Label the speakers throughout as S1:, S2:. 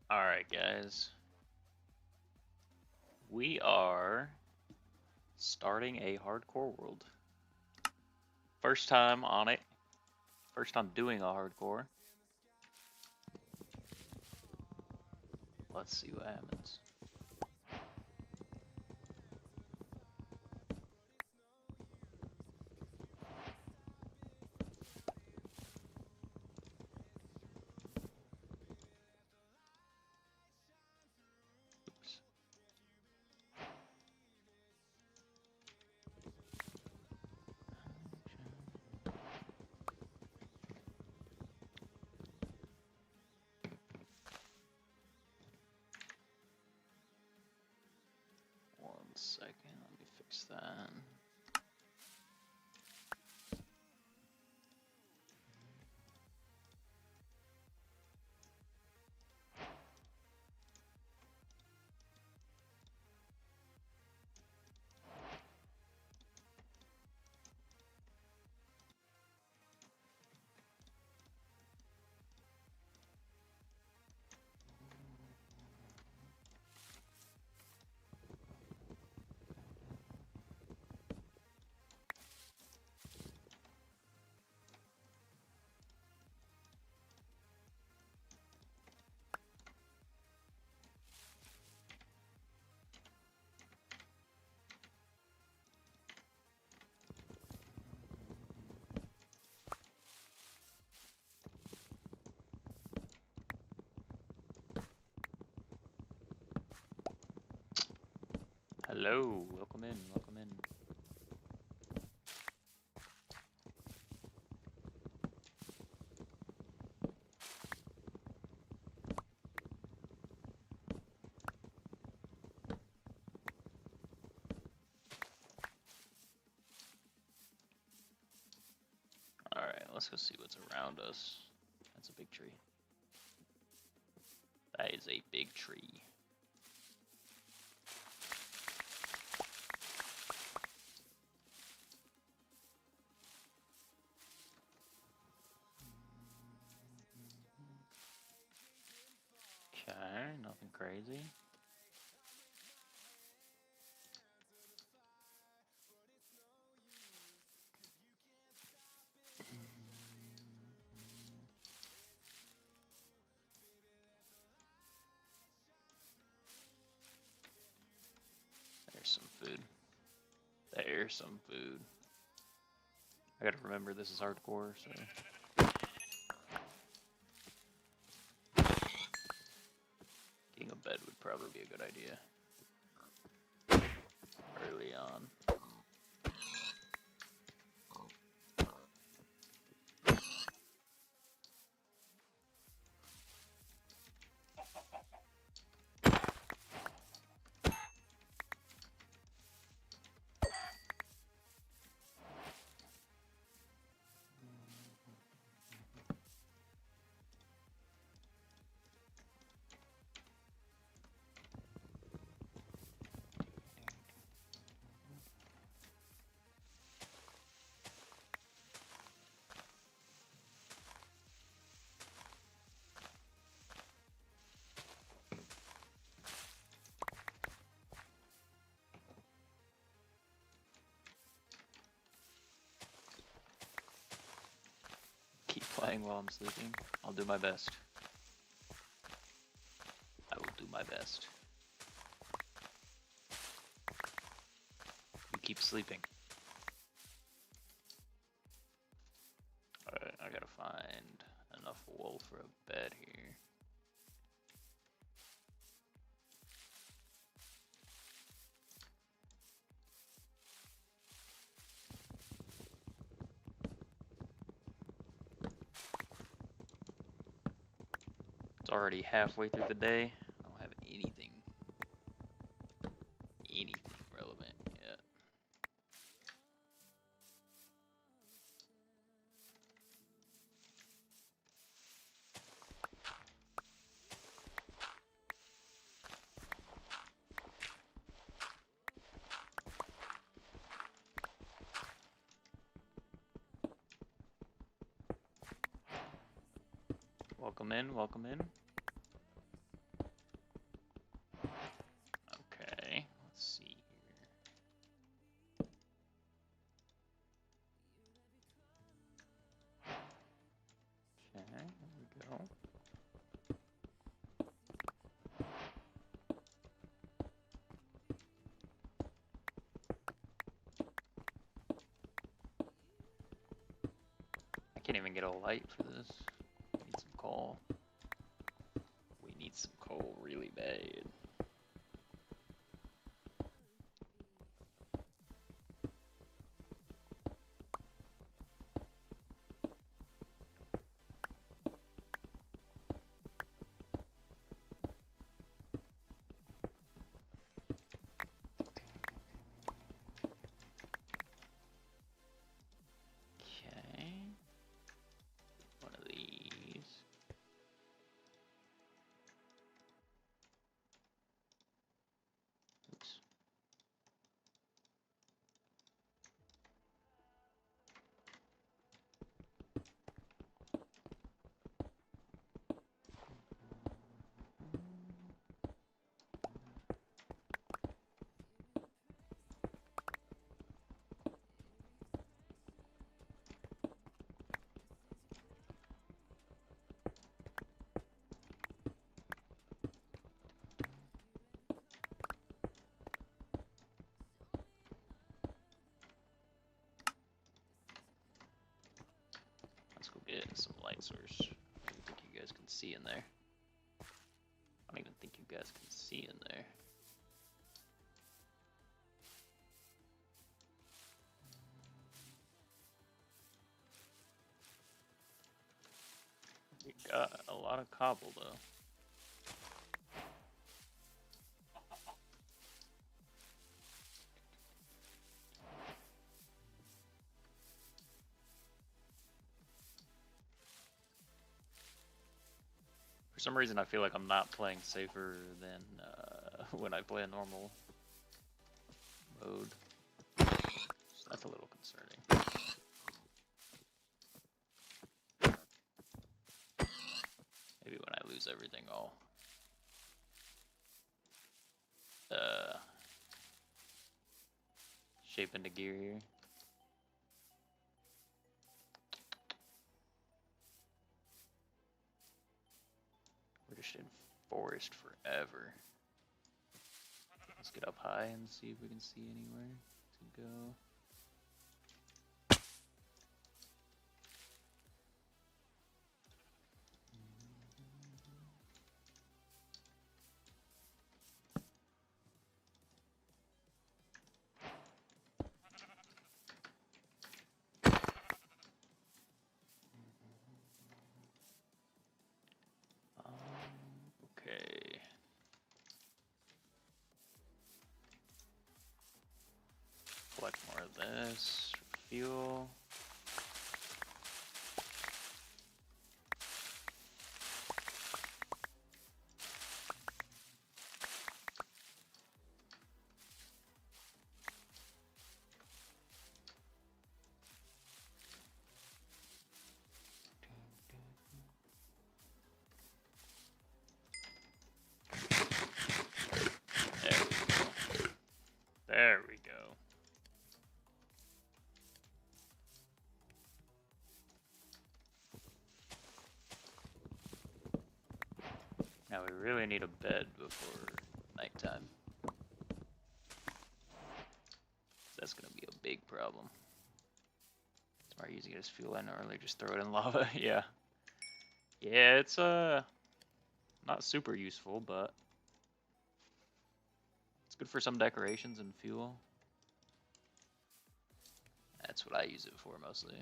S1: Alright, guys. We are starting a hardcore world. First time on it. First time doing a hardcore. Let's see what happens. Oops. One second, let me fix that. Hello, welcome in, welcome in. Alright, let's go see what's around us. That's a big tree. That is a big tree. Okay, nothing crazy. There's some food. There's some food. I gotta remember this is hardcore, so. Getting a bed would probably be a good idea. Early on. Keep playing while I'm sleeping. I'll do my best. I will do my best. You keep sleeping. Alright, I gotta find enough wool for a bed here. It's already halfway through the day. I don't have anything relevant yet. Welcome in, welcome in. Can't even get a light for this. Need some coal. We need some coal really bad. Okay. One of these. Oops. Let's go get some light source. I don't think you guys can see in there. I don't even think you guys can see in there. We got a lot of cobble though. For some reason, I feel like I'm not playing safer than when I play a normal mode. So that's a little concerning. Maybe when I lose everything, I'll shape into gear here. We're just in forest forever. Let's get up high and see if we can see anywhere to go. Okay. Collect more of this for fuel. There we go. Now we really need a bed before nighttime. That's gonna be a big problem. It's more easy to get his fuel in early, just throw it in lava. Yeah. Yeah, it's not super useful, but it's good for some decorations and fuel. That's what I use it for mostly.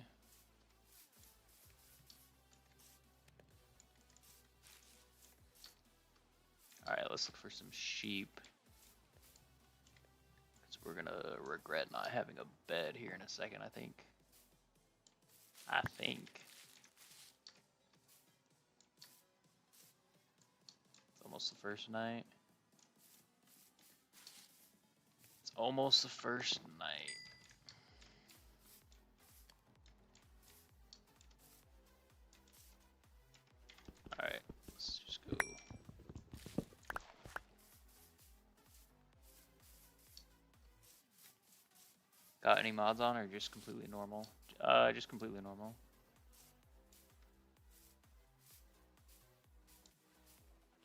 S1: Alright, let's look for some sheep. Because we're gonna regret not having a bed here in a second, I think. It's almost the first night. It's almost the first night. Alright, let's just go. Got any mods on or just completely normal? Just completely normal.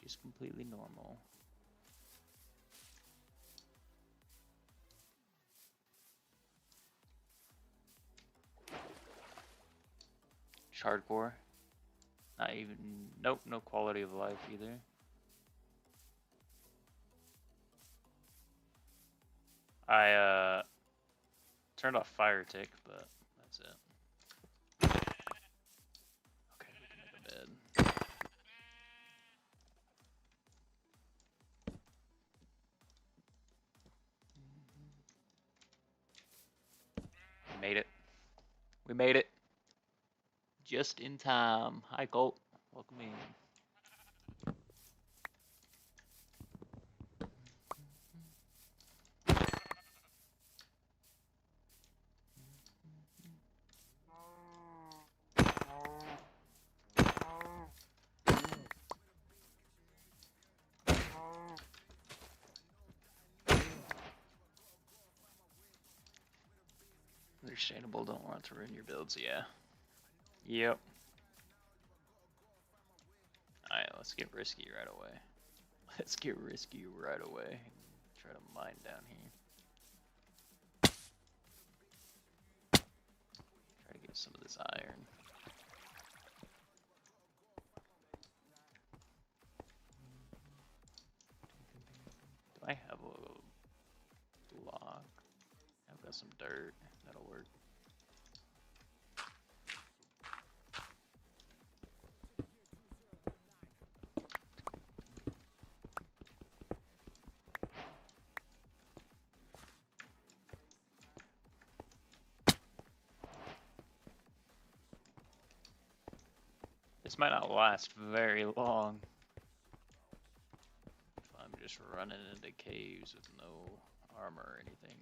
S1: Just completely normal. much hardcore. Not even, nope, no quality of life either. I turned off fire tick, but that's it. Okay, we can make a bed. We made it. We made it. Just in time. Hi, Colt. Welcome in. Understandable, don't want to ruin your builds, yeah. Yep. Alright, let's get risky right away. Let's get risky right away. Try to mine down here. Try to get some of this iron. Do I have a block? I've got some dirt. That'll work. This might not last very long. If I'm just running into caves with no armor or anything.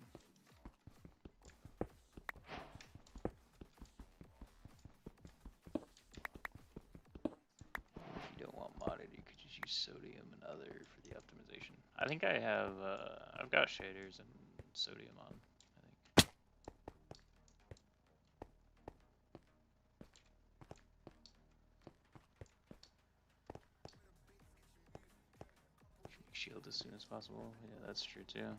S1: If you don't want modded, you could just use sodium and other for the optimization. I think I have, I've got shaders and sodium on, I think. Shield as soon as possible. Yeah, that's true too.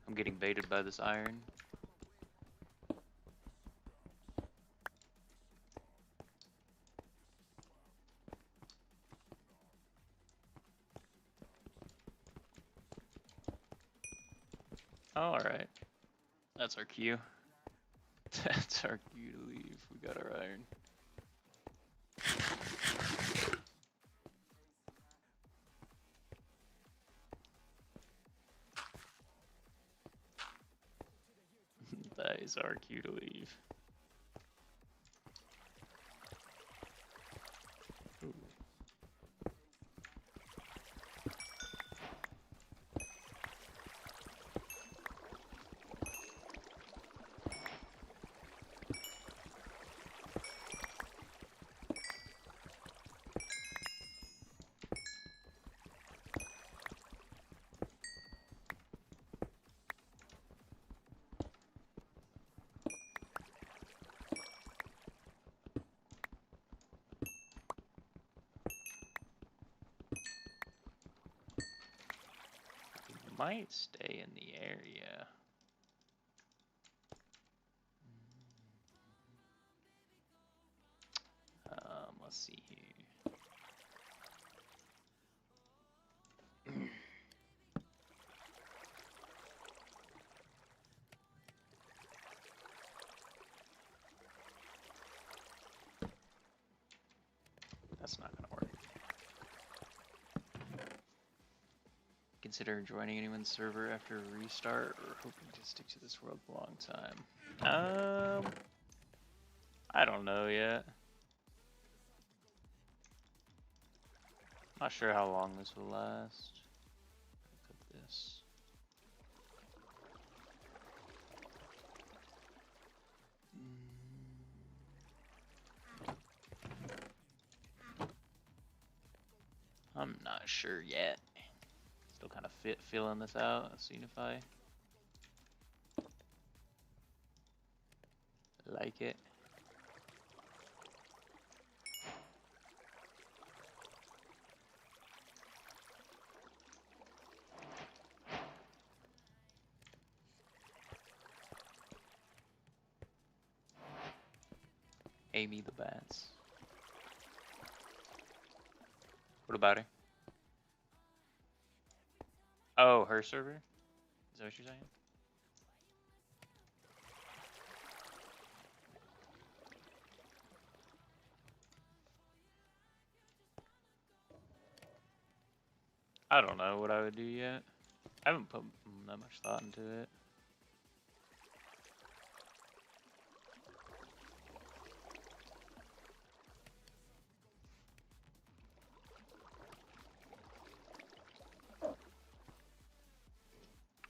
S1: I'm getting baited by this iron. Oh, alright. That's our cue. That's our cue to leave. We got our iron. That is our cue to leave. Ooh. Might stay in the area. Let's see here. That's not gonna work. Consider joining anyone's server after a restart, or hoping to stick to this world a long time? I don't know yet. Not sure how long this will last. Cook this. I'm not sure yet. Still kind of feeling this out, seeing if I like it. Amy the Bats. What about her? Oh, her server? Is that what you're saying? I don't know what I would do yet. I haven't put that much thought into it.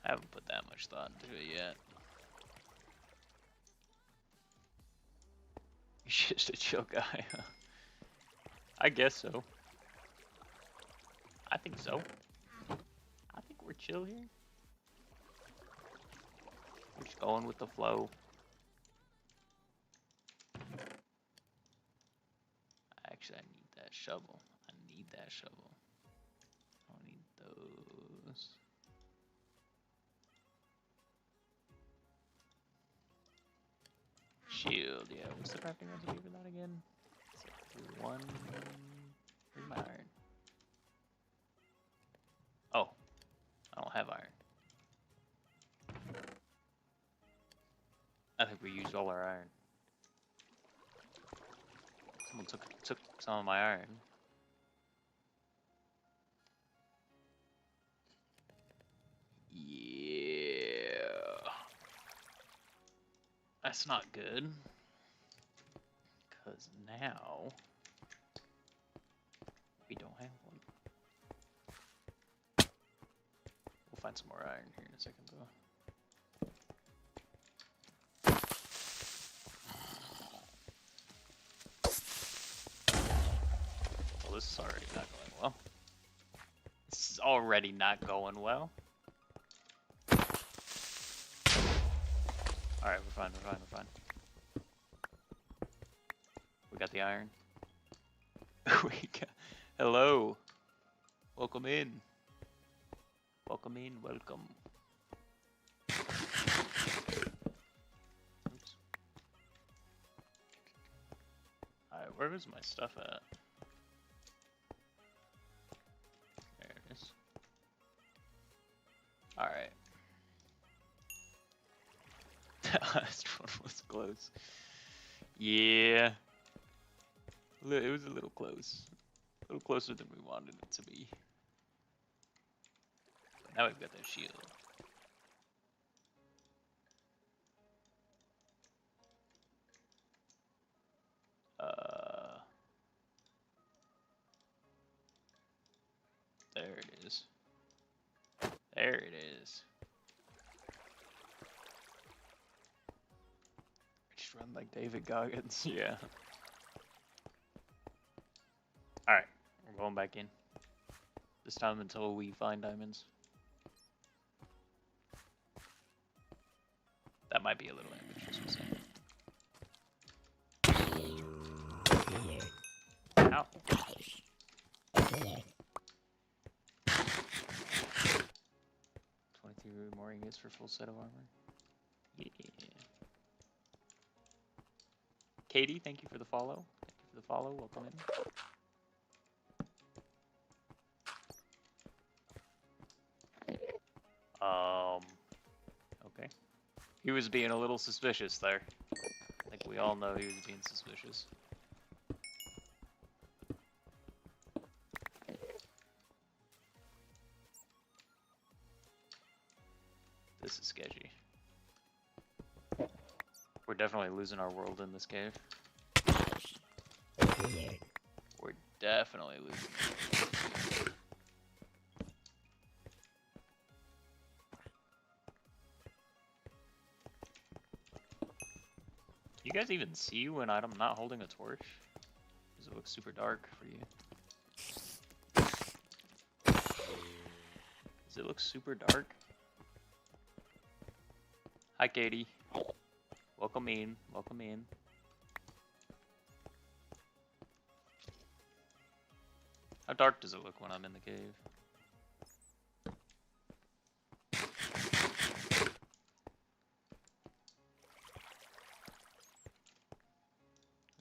S1: I haven't put that much thought into it yet. He's just a chill guy. I guess so. I think so. I think we're chill here. We're just going with the flow. Actually, I need that shovel. I need that shovel. I don't need those. Shield, yeah. What's the crafting recipe for that again? It's like one. Where's my iron? Oh, I don't have iron. I think we used all our iron. Someone took some of my iron. Yeah. That's not good. Because now we don't have one. We'll find some more iron here in a second though. Well, this is already not going well. This is already not going well. Alright, we're fine, we're fine, we're fine. We got the iron. We got... Hello. Welcome in. Welcome in, welcome. Oops. Alright, where was my stuff at? There it is. Alright. That last one was close. Yeah. It was a little close. A little closer than we wanted it to be. But now we've got that shield. There it is. There it is. Just run like David Goggins, yeah. Alright, we're going back in. This time until we find diamonds. That might be a little ambitious, we'll see. Ow. 23 more ingots for full set of armor. Yeah. Katie, thank you for the follow. Thank you for the follow. Welcome in. Okay. He was being a little suspicious there. I think we all know he was being suspicious. This is sketchy. We're definitely losing our world in this cave. We're definitely losing it. You guys even see when I'm not holding a torch? Does it look super dark for you? Does it look super dark? Hi, Katie. Welcome in. Welcome in. How dark does it look when I'm in the cave?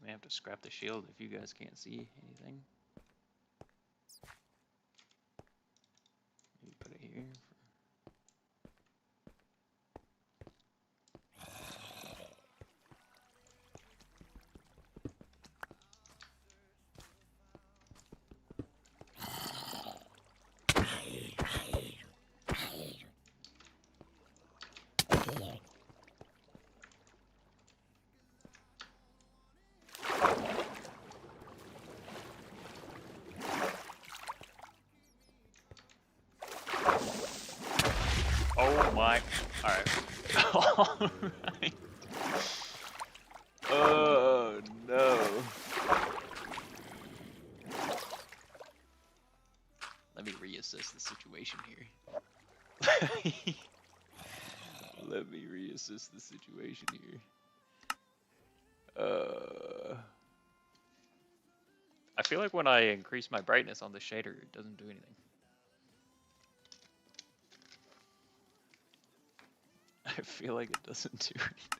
S1: I may have to scrap the shield if you guys can't see anything. Maybe put it here. Oh my. Alright. Alright. Oh no. Let me reassess the situation here. Let me reassess the situation here. I feel like when I increase my brightness on the shader, it doesn't do anything. I feel like it doesn't do anything.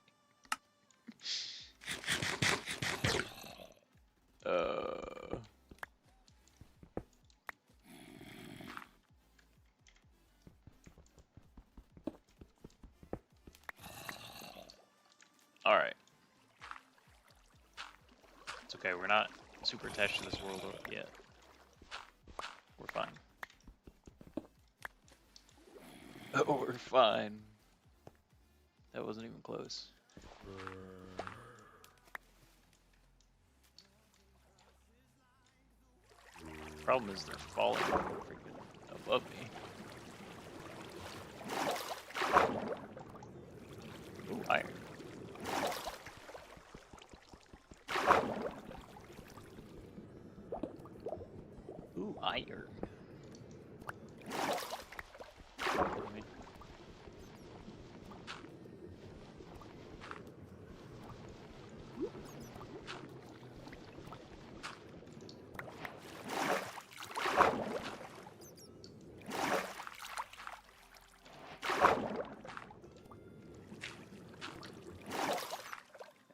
S1: Alright. It's okay, we're not super attached to this world yet. We're fine. Oh, we're fine. That wasn't even close. Problem is they're falling freaking above me. Ooh, iron. Ooh, iron.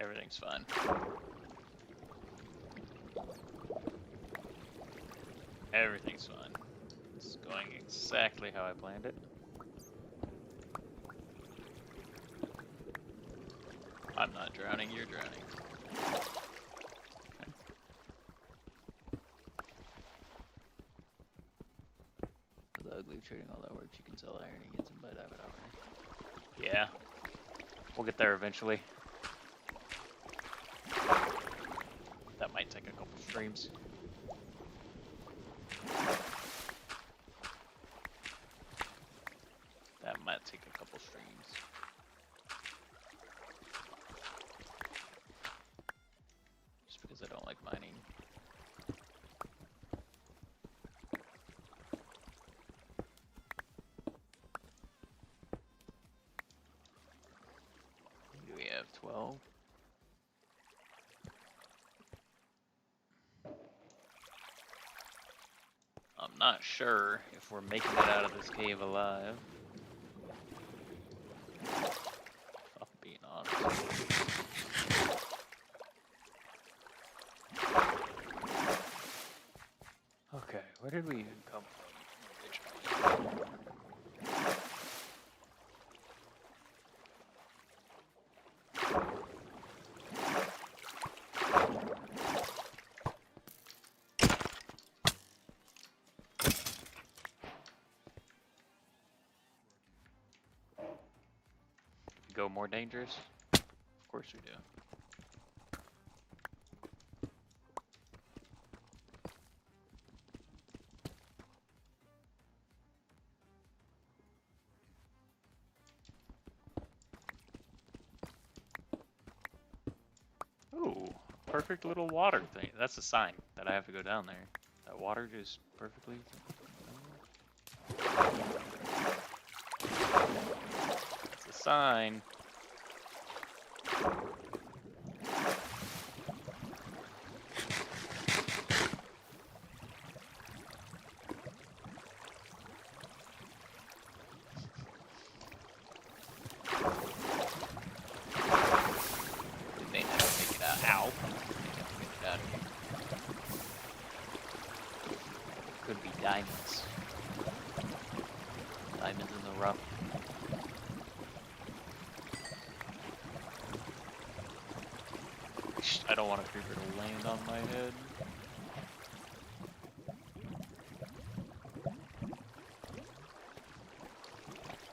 S1: Everything's fine. Everything's fine. It's going exactly how I planned it. I'm not drowning, you're drowning. Okay. For the ugly trading all that work, you can sell iron and get some bite out of it. Yeah. We'll get there eventually. That might take a couple streams. That might take a couple streams. Just because I don't like mining. Do we have 12? I'm not sure if we're making it out of this cave alive. If I'm being honest. Okay, where did we even come from originally? Go more dangerous? Of course we do. Ooh, perfect little water thing. That's a sign that I have to go down there. That water just perfectly... It's a sign. They never make it out. Ow. Diamonds in the rough. I don't want a creeper to land on my head.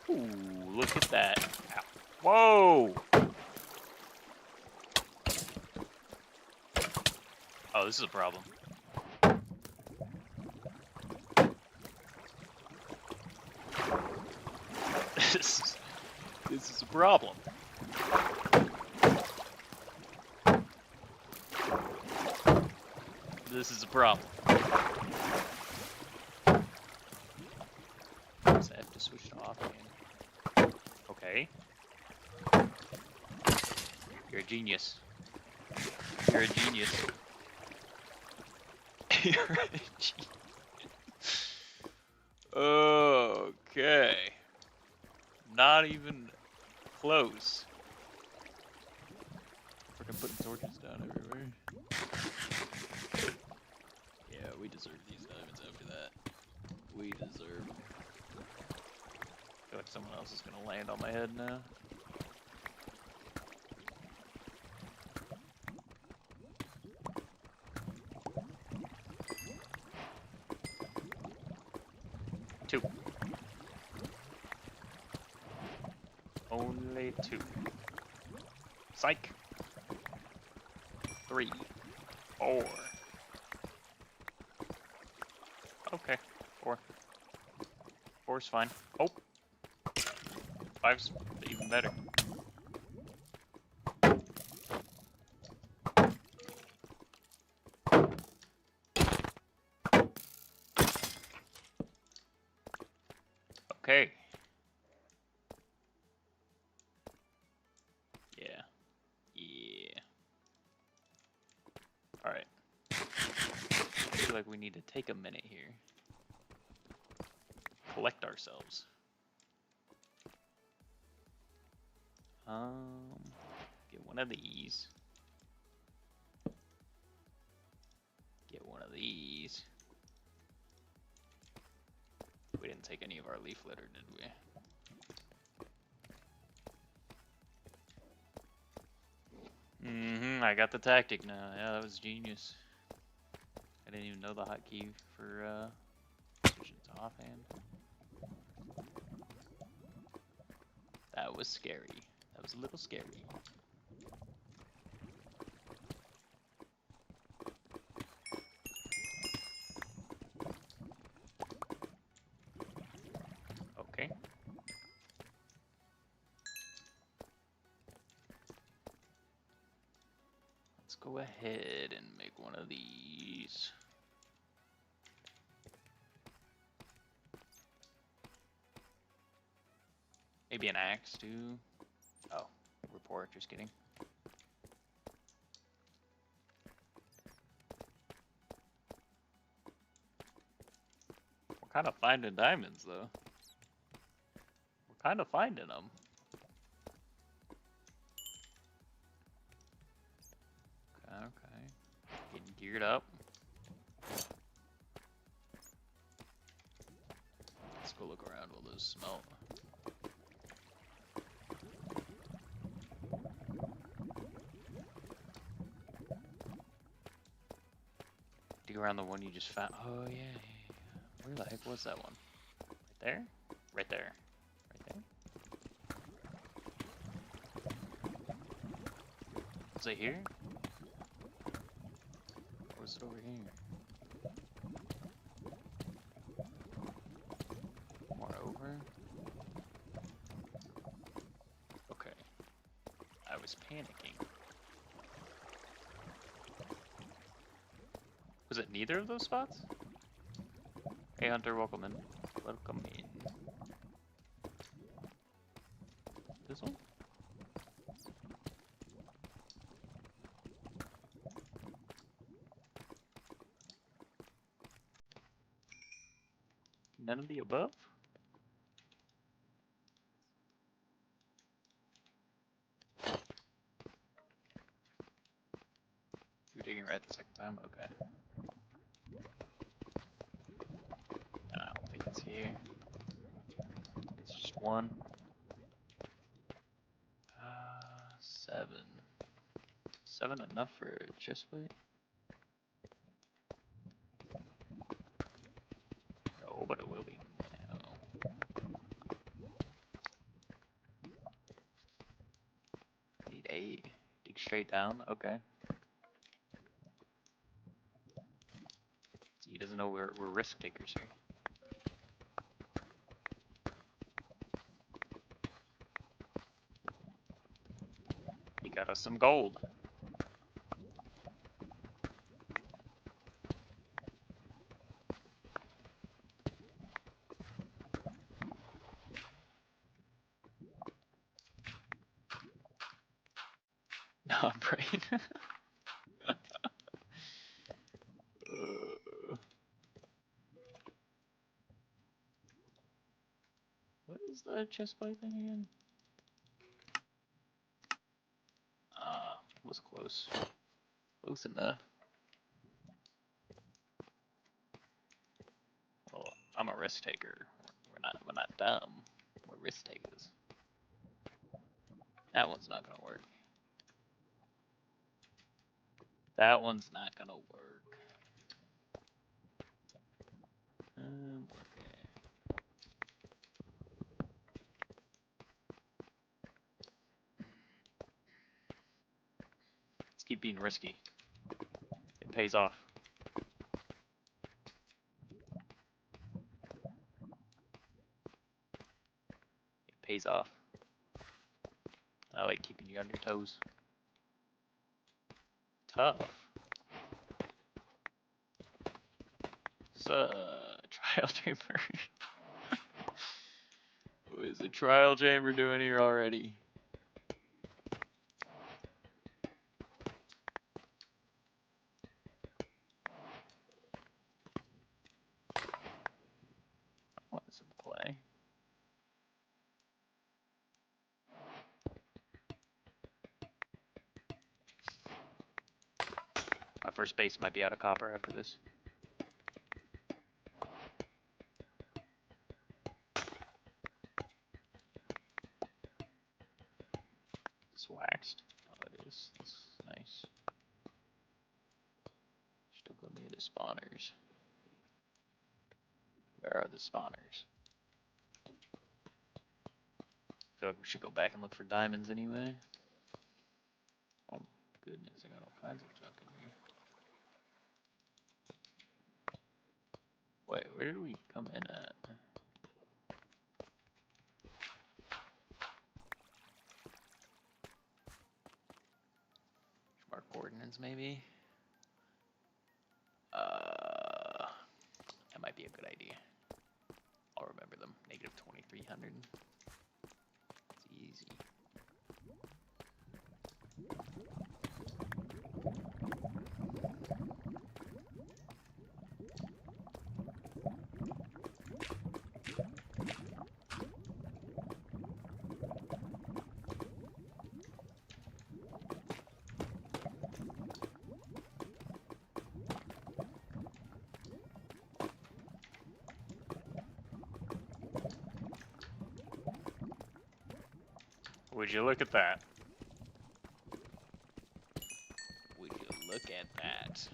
S1: Ooh, look at that. Ow. Whoa! Oh, this is a problem. This is a problem. This is a problem. I have to switch to offhand. Okay. You're a genius. You're a genius. You're a genius. Okay. Not even close. Freaking putting torches down everywhere. Yeah, we deserve these diamonds after that. We deserve them. I feel like someone else is gonna land on my head now. Two. Only two. Psych. 3. 4. Okay, 4. 4's fine. Oh! 5's even better. Okay. Yeah. Yeah. Alright. I feel like we need to take a minute here. Collect ourselves. Get one of these. Get one of these. We didn't take any of our leaf litter, did we? I got the tactic now. Yeah, that was genius. I didn't even know the hotkey for switching to offhand. That was scary. That was a little scary. Okay. Let's go ahead and make one of these. Maybe an axe too. Oh, report, just kidding. We're kind of finding diamonds though. We're kind of finding them. Okay. Getting geared up. Let's go look around while those smelt. Dig around the one you just found. Oh yeah, yeah, yeah. Where the heck was that one? Right there? Right there. Right there? Was it here? Or was it over here? More over? Okay. I was panicking. Was it neither of those spots? Hey Hunter, welcome in. Welcome in. This one? None of the above? You're digging right the second time? Okay. I don't think it's here. 1. 7. 7 enough for a chest plate? No, but it will be now. Need 8. Dig straight down? Okay. He doesn't know we're risk takers here. He got us some gold. No, I'm praying. What is the chest plate thing again? Was close. Close enough. Well, I'm a risk taker. We're not dumb. We're risk takers. That one's not gonna work. That one's not gonna work. Okay. Let's keep being risky. It pays off. It pays off. I like keeping you on your toes. Tough. It's a trial chamber. What is a trial chamber doing here already? I want some clay. My first base might be out of copper after this. It's waxed. Oh, it is. That's nice. Still gonna need the spawners. Where are the spawners? I feel like we should go back and look for diamonds anyway. Oh goodness, I got all kinds of junk in here. Wait, where did we come in at? Mark coordinates maybe? That might be a good idea. I'll remember them. Negative 2300. It's easy. Would you look at that? Would you look at that?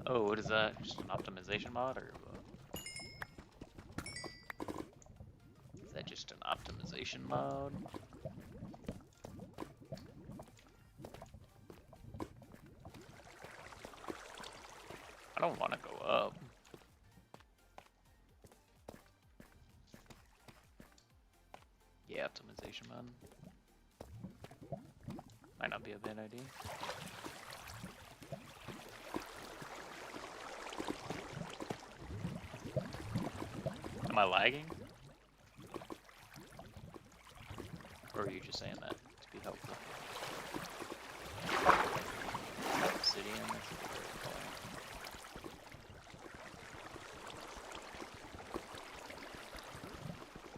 S1: Oh, what is that? Just an optimization mod or what? Is that just an optimization mod? I don't want to go up. Yeah, optimization mod. Might not be a bad idea. Am I lagging? Or are you just saying that to be helpful? Obsidian, that's a good point.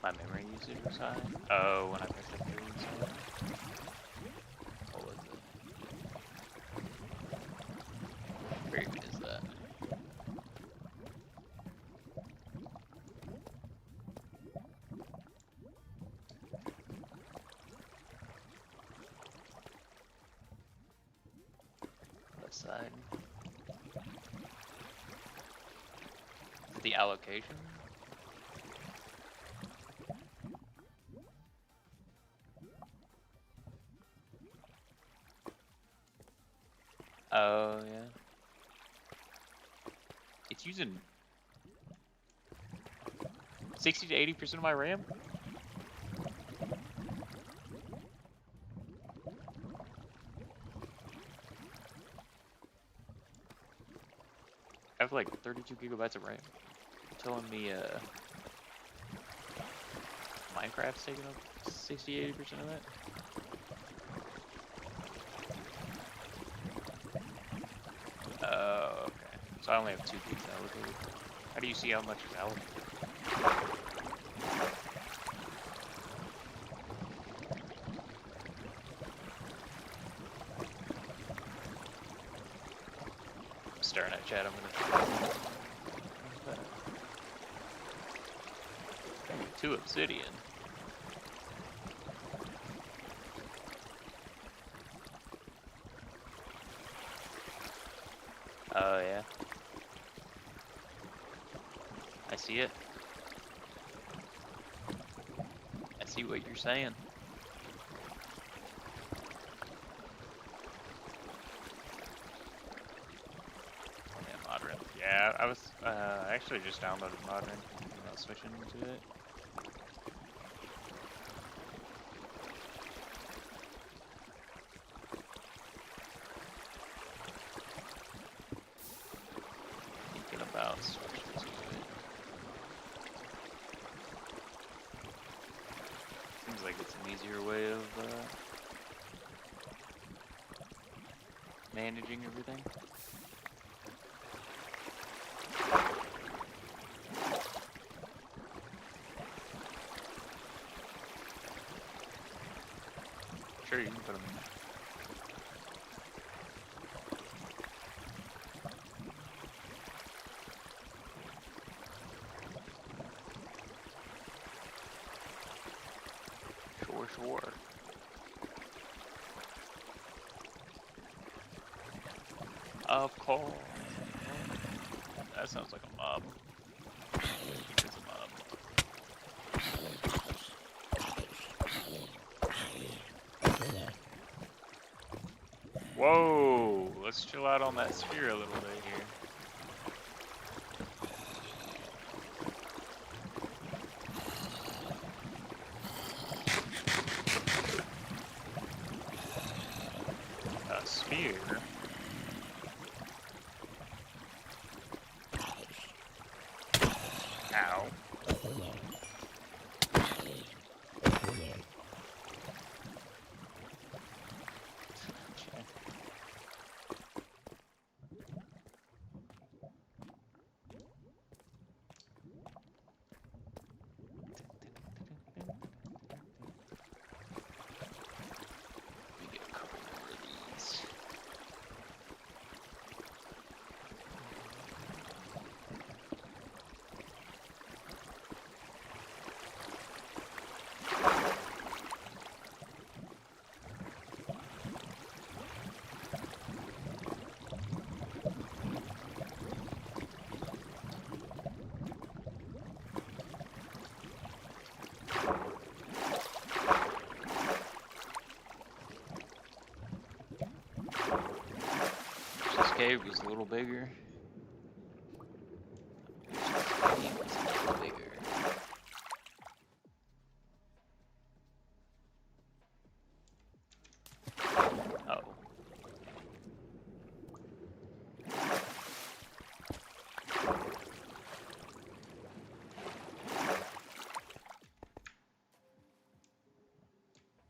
S1: My memory usage was high. Oh, when I pressed F3. side. Is it the allocation? Oh, yeah. It's using 60 to 80% of my RAM? I have like 32 gigabytes of RAM. You're telling me Minecraft's taking up 60-80% of that? Oh, okay. So I only have 2 gigs allocated. How do you see how much is allocated? I'm staring at chat. I'm gonna. 2 obsidian. Oh yeah. I see it. I see what you're saying. Yeah, Modern. Yeah, I was actually just downloaded Modern. I'm not switching to it. Thinking about switching to it. Seems like it's an easier way of managing everything. Sure, you can put them in. Sure. Of course. That sounds like a mob. It's a mob. Whoa! Let's chill out on that sphere a little bit here. A sphere? Ow. Let me get a couple more of these. This cave was a little bigger. This cave was a little bigger. Oh.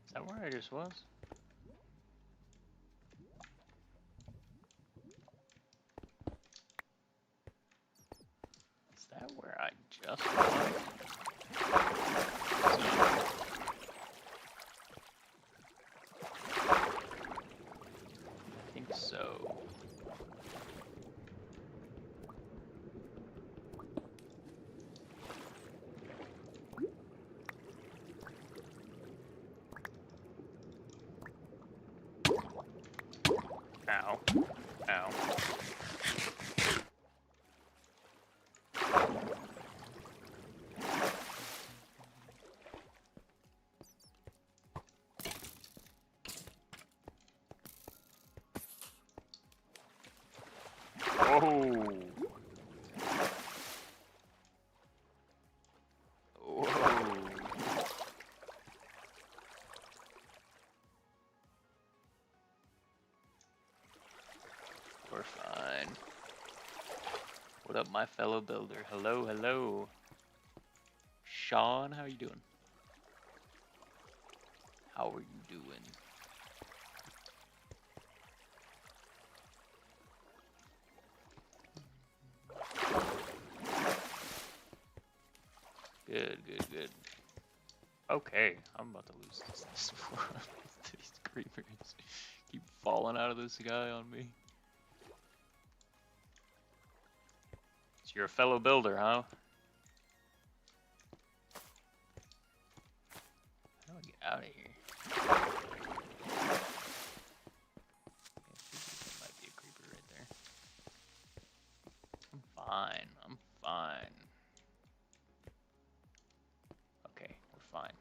S1: Is that where I just was? Is that where I just was? I think so. Ow. Ow. Whoa. Whoa. We're fine. What up, my fellow builder? Hello, hello. Sean, how you doing? How are you doing? Good, good, good. Okay, I'm about to lose this these creepers keep falling out of the sky on me. So you're a fellow builder, huh? How do I get out of here? There might be a creeper right there. I'm fine. I'm fine. Okay, we're fine.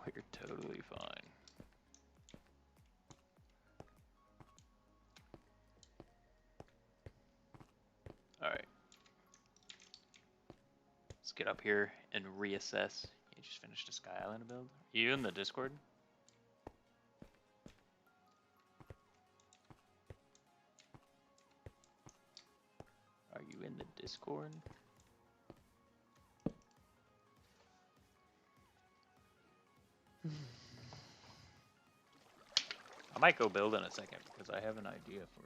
S1: We're totally fine. Alright. Let's get up here and reassess. You just finished a Sky Island build? Are you in the Discord? Are you in the Discord? I might go build in a second because I have an idea for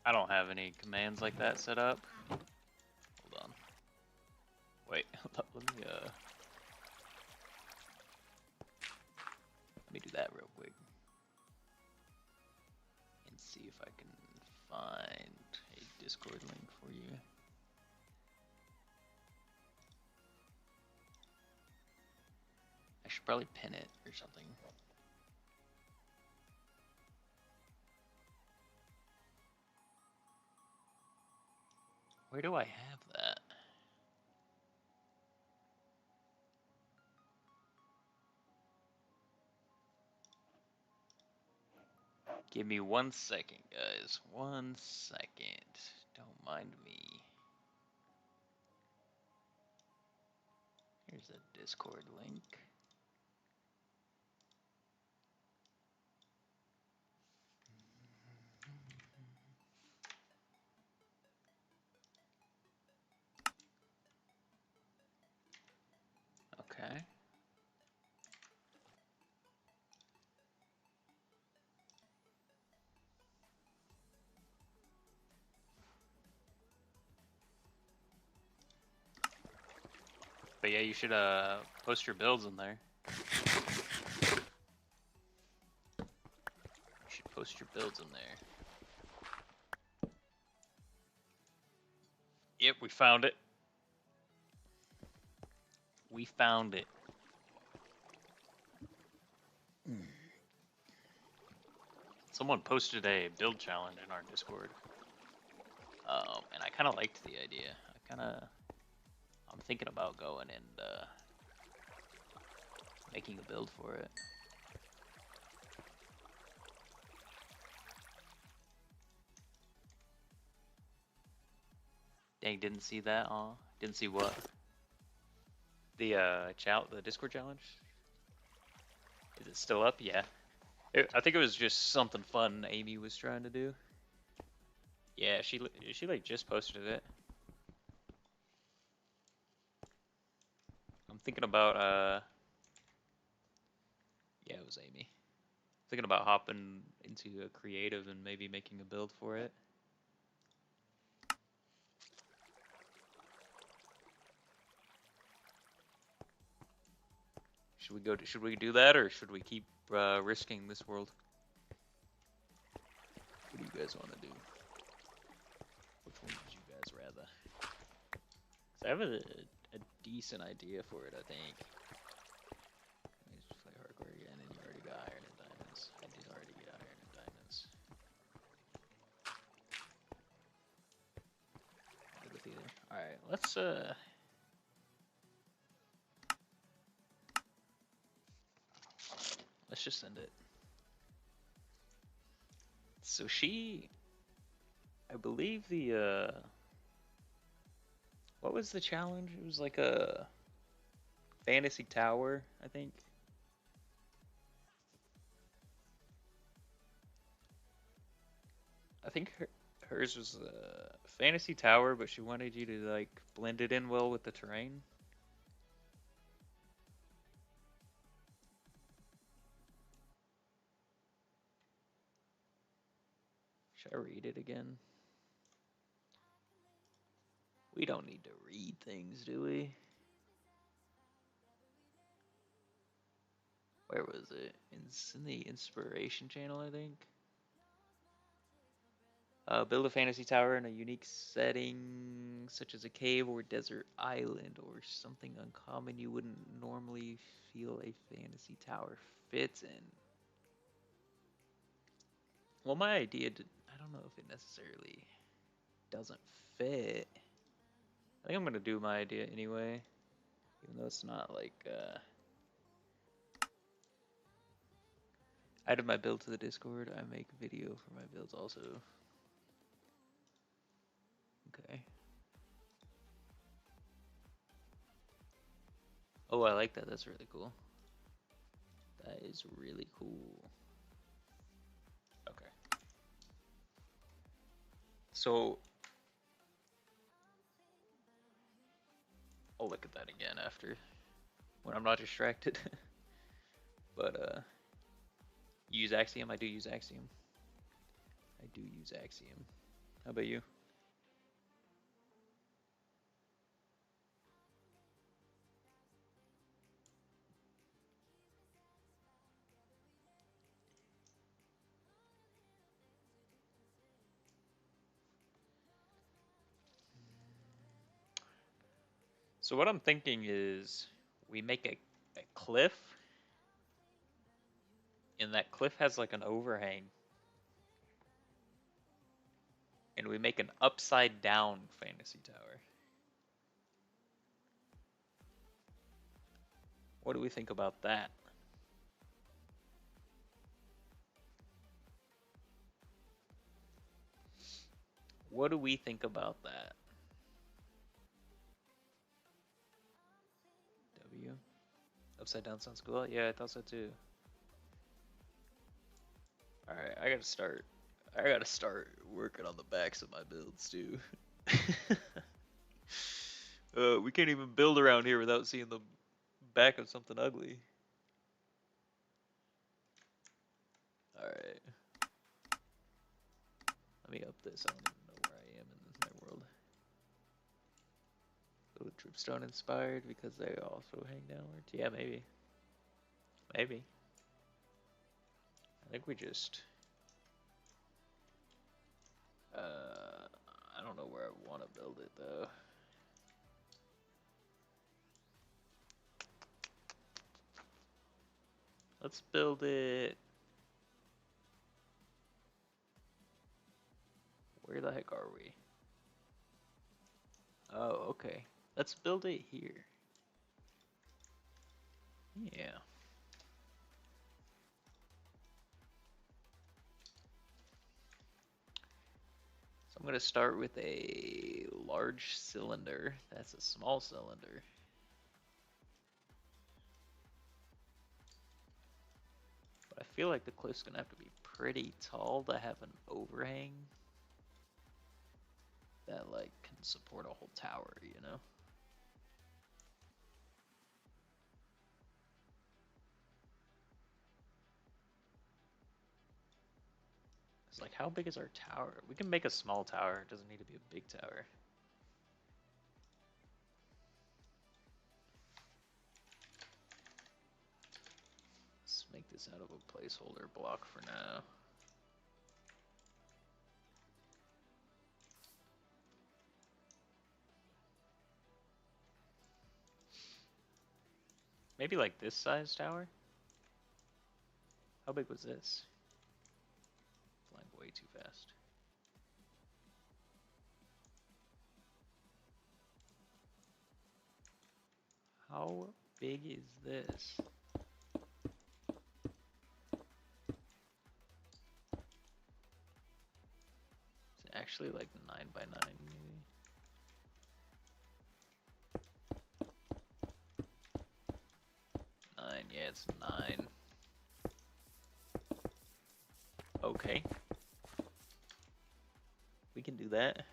S1: I don't have any commands like that set up. Hold on. Wait, let me do that real quick. And see if I can find a Discord link for you. I should probably pin it or something. Where do I have that? Give me 1 second, guys. 1 second. Don't mind me. Here's a Discord link. Okay. But yeah, you should post your builds in there. You should post your builds in there. Yep, we found it. We found it. Someone posted a build challenge in our Discord. And I kind of liked the idea. I'm thinking about going and making a build for it. Dang, didn't see that. Didn't see what? The Discord challenge. Is it still up? Yeah. I think it was just something fun Amy was trying to do. Yeah, she like just posted it. I'm thinking about yeah, it was Amy. Thinking about hopping into a creative and maybe making a build for it. Should we do that, or should we keep risking this world? What do you guys want to do? Which one would you guys rather? I have a decent idea for it, I think. Let me just play hardcore again, and you already got iron and diamonds. I did already get iron and diamonds. Good with either. Alright, let's just end it. So I believe what was the challenge? It was like a fantasy tower, I think. I think hers was a fantasy tower, but she wanted you to like blend it in well with the terrain. Should I read it again? We don't need to read things, do we? Where was it? It's in the inspiration channel, I think. Build a fantasy tower in a unique setting, such as a cave or desert island, or something uncommon you wouldn't normally feel a fantasy tower fits in. Well, my idea I don't know if it necessarily doesn't fit. I think I'm gonna do my idea anyway, even though it's not like, I added my build to the Discord. I make video for my builds also. Okay. Oh, I like that. That's really cool. That is really cool. Okay. So, I'll look at that again after, when I'm not distracted. But, use Axiom? I do use Axiom. I do use Axiom. How about you? So what I'm thinking is we make a cliff, and that cliff has like an overhang. And we make an upside down fantasy tower. What do we think about that? What do we think about that? W? Upside down sounds cool. Yeah, I thought so too. Alright, I gotta start working on the backs of my builds too. We can't even build around here without seeing the back of something ugly. Alright. Let me up this. I don't even know where I am in my world. Oh, dripstone inspired because they also hang downwards. Yeah, maybe. Maybe. I think we just... I don't know where I want to build it though. Let's build it... Where the heck are we? Oh, okay. Let's build it here. Yeah. So I'm going to start with a large cylinder. That's a small cylinder. But I feel like the cliff's going to have to be pretty tall to have an overhang that like can support a whole tower, you know? It's like, how big is our tower? We can make a small tower. It doesn't need to be a big tower. Let's make this out of a placeholder block for now. Maybe like this size tower? How big was this? Flying way too fast. How big is this? It's actually like 9 by 9 maybe. Yeah, it's 9. Okay. We can do that.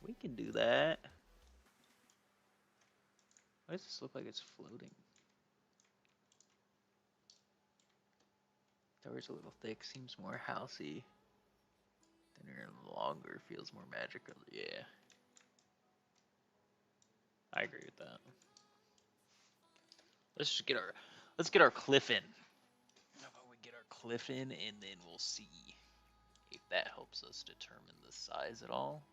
S1: We can do that. Why does this look like it's floating? Tower's a little thick, seems more housey. Thinner and longer, feels more magical. Yeah. I agree with that. Let's get our cliff in. How about we get our cliff in and then we'll see if that helps us determine the size at all.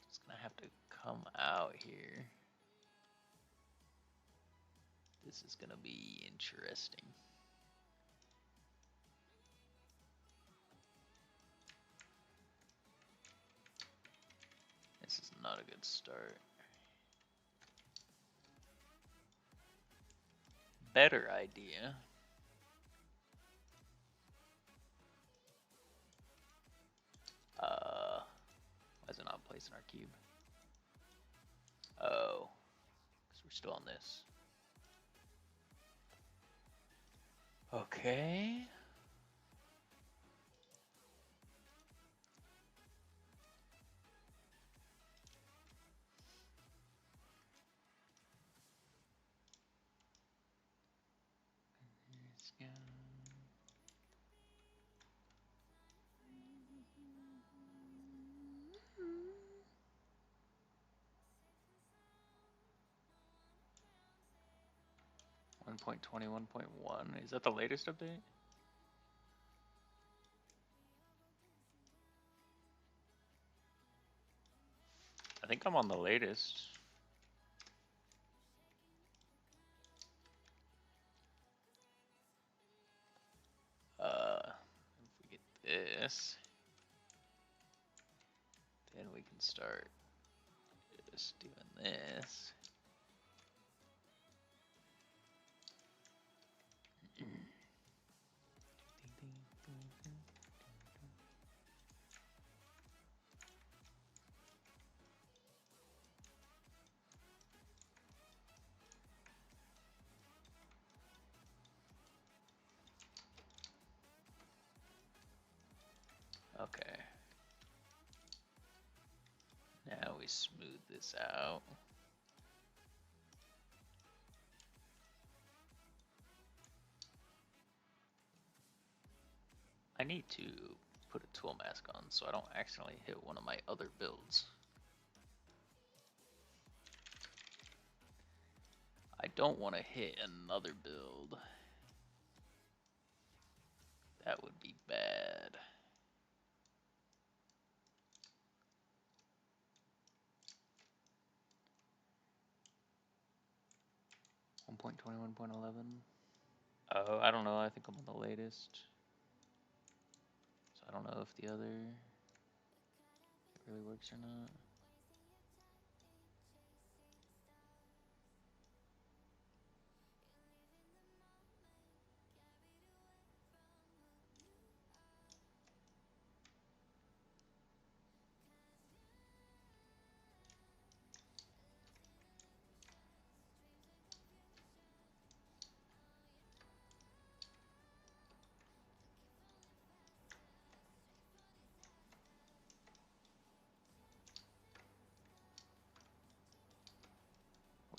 S1: It's gonna have to come out here. This is gonna be interesting. This is not a good start. Better idea. Why is it not placing our cube? Oh, because we're still on this. Okay. Let's go. 1.20, 1.1. Is that the latest update? I think I'm on the latest. If we get this, then we can start just doing this. Okay. Now we smooth this out. I need to put a tool mask on so I don't accidentally hit one of my other builds. I don't want to hit another build. That would be bad. .20, 1.11. Oh, I don't know. I think I'm on the latest. So I don't know if the other really works or not.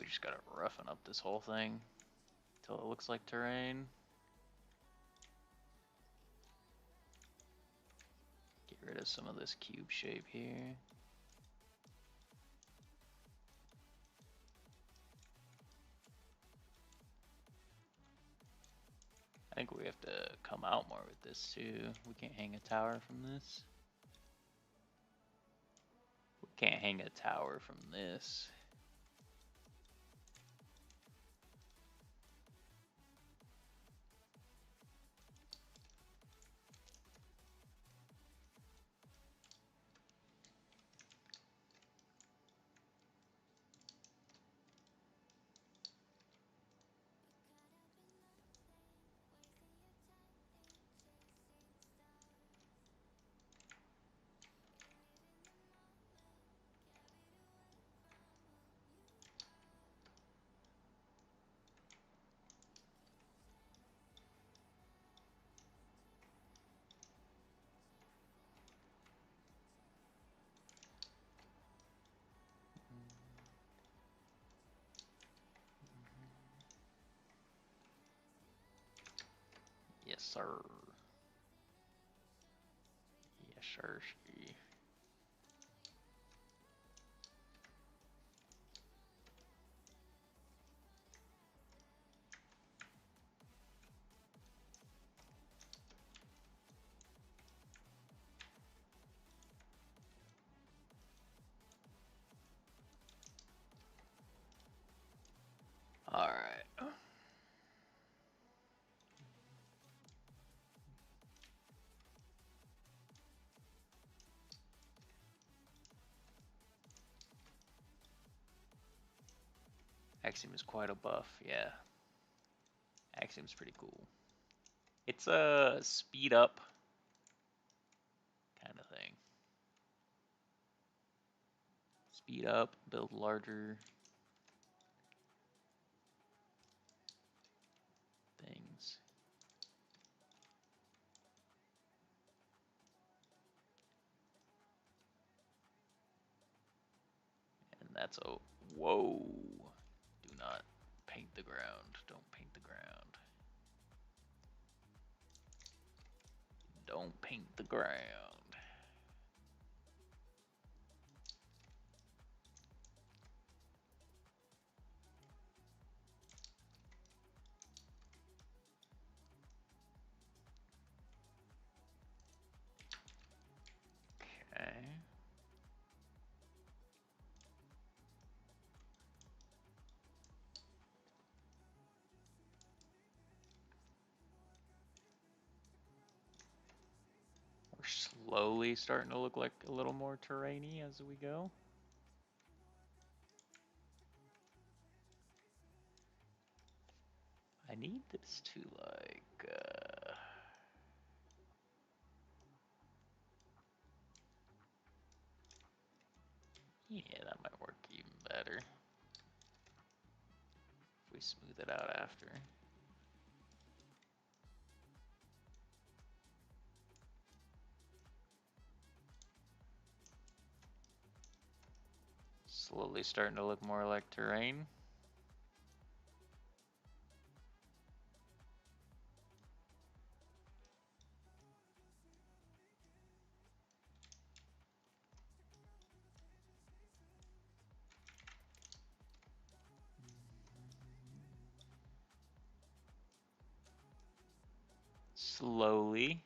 S1: We just gotta roughen up this whole thing until it looks like terrain. Get rid of some of this cube shape here. think we have to come out more with this too. We can't hang a tower from this. We can't hang a tower from this. Yes, sir. Yes, sir. All right. Axiom is quite a buff, yeah. Axiom's pretty cool. It's a speed up kind of thing. Speed up, build larger things. And that's a whoa. Do not paint the ground. Don't paint the ground. Don't paint the ground. Okay. We're slowly starting to look like a little more terrainy as we go. I need this to like yeah, that might work even better if we smooth it out after. Slowly starting to look more like terrain. Slowly.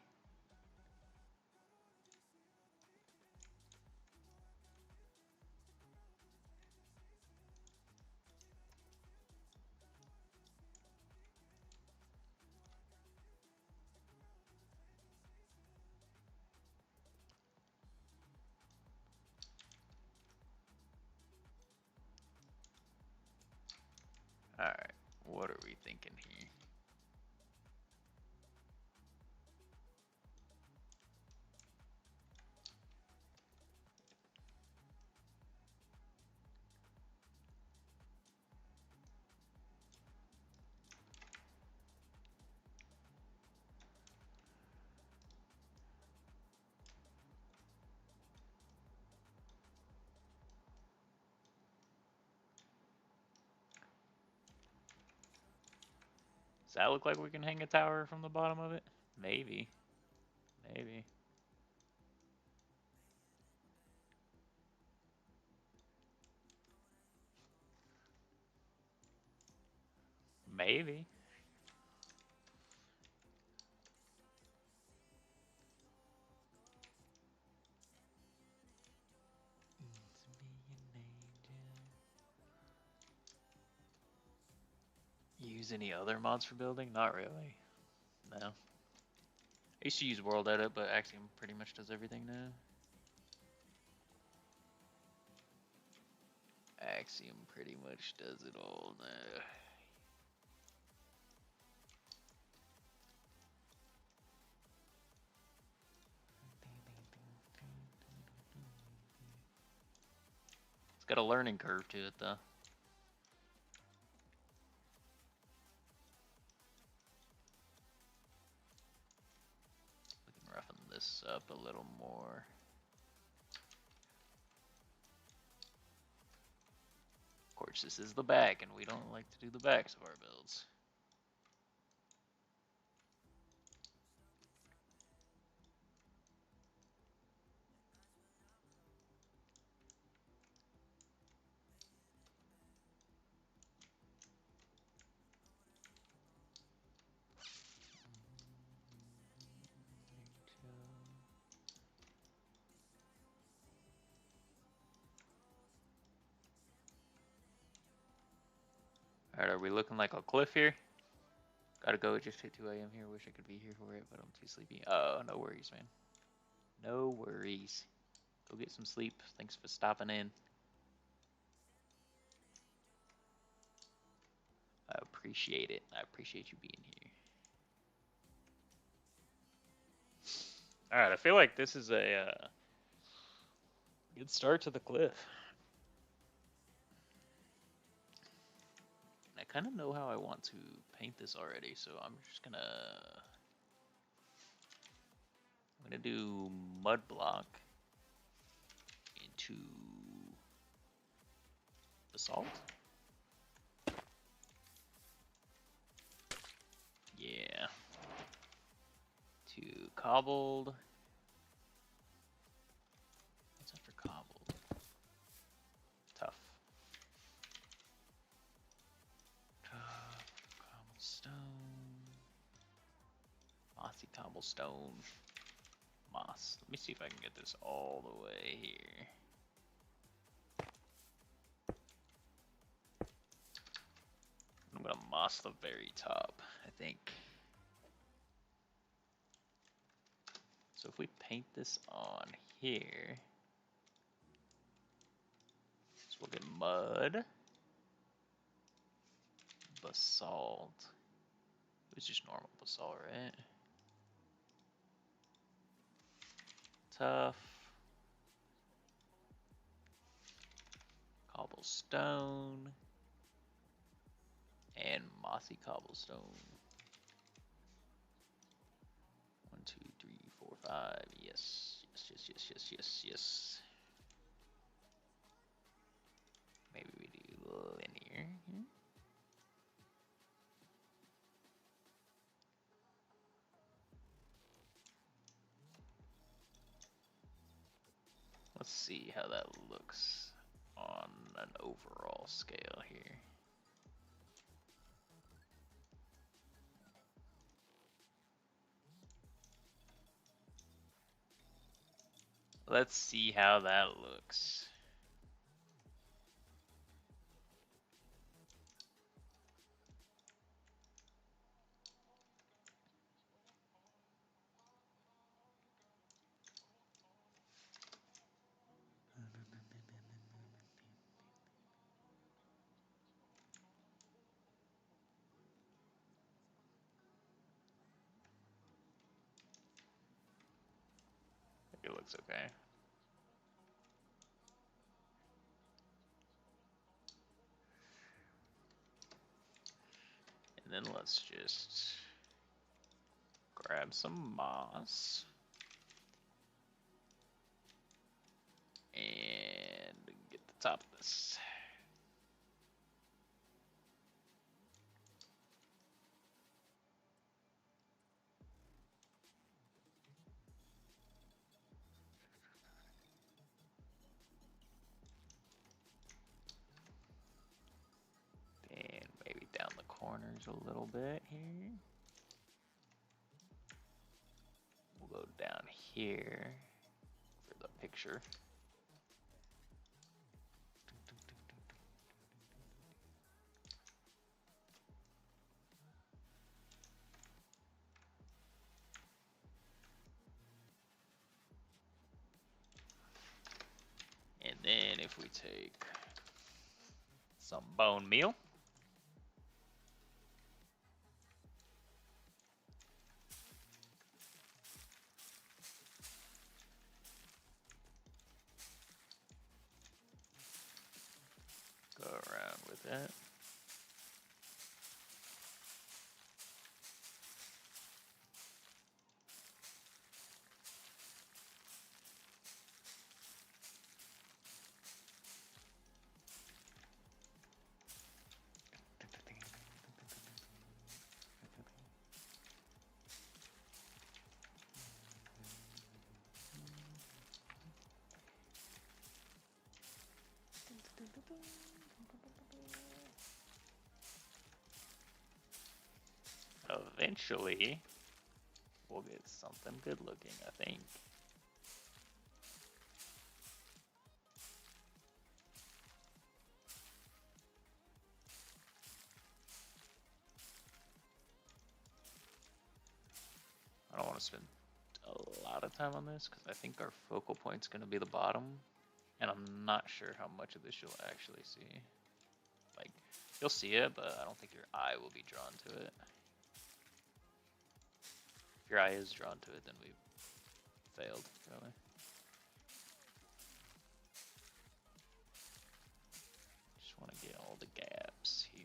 S1: Alright, what are we thinking here? Does that look like we can hang a tower from the bottom of it? Maybe. Maybe. Maybe. use any other mods for building? Not really. No. I used to use World Edit, but Axiom pretty much does everything now. Axiom pretty much does it all now. It's got a learning curve to it, though. We can roughen this up a little more. Of course, this is the back, and we don't like to do the backs of our builds. Alright, are we looking like a cliff here? Gotta go, it just hit 2 a.m. here. Wish I could be here for it, but I'm too sleepy. Oh, no worries, man. No worries. Go get some sleep. Thanks for stopping in. I appreciate it. I appreciate you being here. Alright, I feel like this is a good start to the cliff. I kind of know how I want to paint this already, so I'm just gonna do mud block into basalt. Yeah. To cobbled. What's after cobbled? Tough. Cobblestone. Mossy cobblestone. Moss. Let me see if I can get this all the way here. I'm gonna moss the very top, I think. So if we paint this on here, so we'll get mud, basalt. It was just normal basalt, right? Tough. Cobblestone. And mossy cobblestone. 1, 2, 3, 4, 5. Yes. Yes. Maybe we do linear. Let's see how that looks on an overall scale here. Let's see how that looks. It looks okay. And then let's just grab some moss and get the top of this. And maybe down the corners a little bit here. We'll go down here for the picture. then if we take some bone meal. Go around with it. Eventually, we'll get something good looking, I think. I don't want to spend a lot of time on this because I think our focal point's going to be the bottom, and I'm not sure how much of this you'll actually see. Like, you'll see it, but I don't think your eye will be drawn to it. If your eye is drawn to it, then we've failed, really. Just want to get all the gaps here.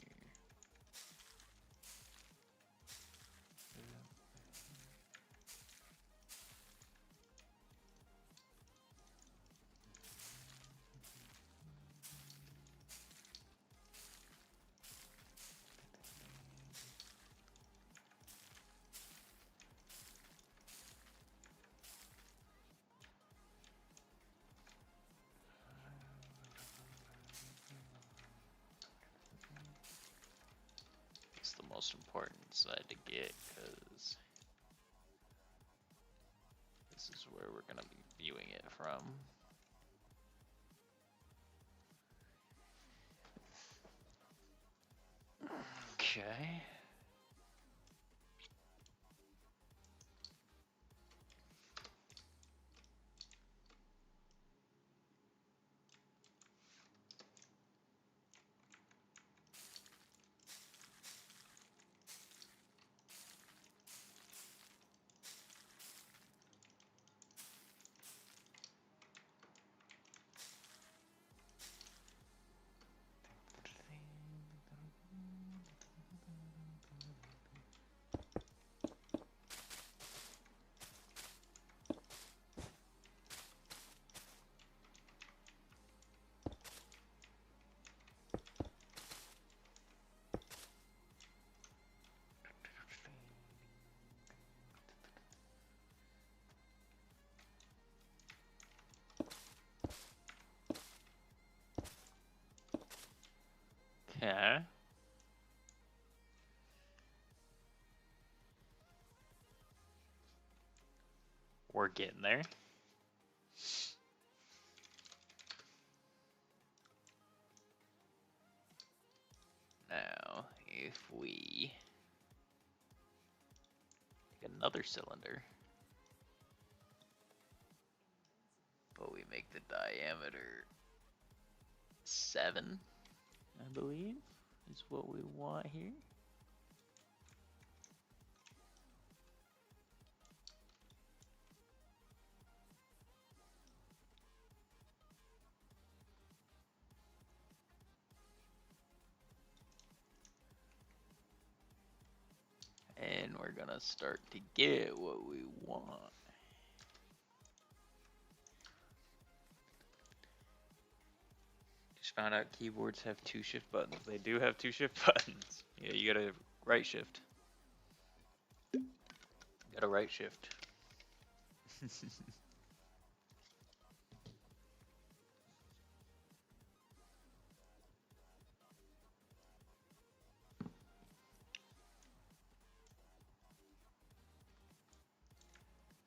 S1: It's the most important side to get because this is where we're going to be viewing it from. Okay. Okay. We're getting there. Now, if we take another cylinder, but we make the diameter 7, I believe, is what we want here. And we're gonna start to get what we want. Just found out keyboards have 2 shift buttons. They do have 2 shift buttons. Yeah, you gotta right shift. Gotta right shift.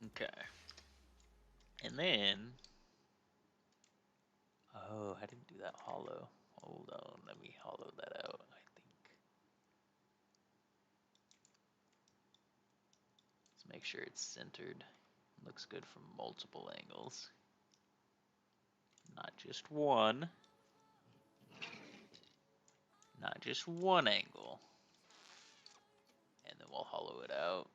S1: Okay. And then, oh, I didn't do that hollow. Hold on, let me hollow that out, I think. Let's make sure it's centered. Looks good from multiple angles. Not just one. Not just one angle. And then we'll hollow it out.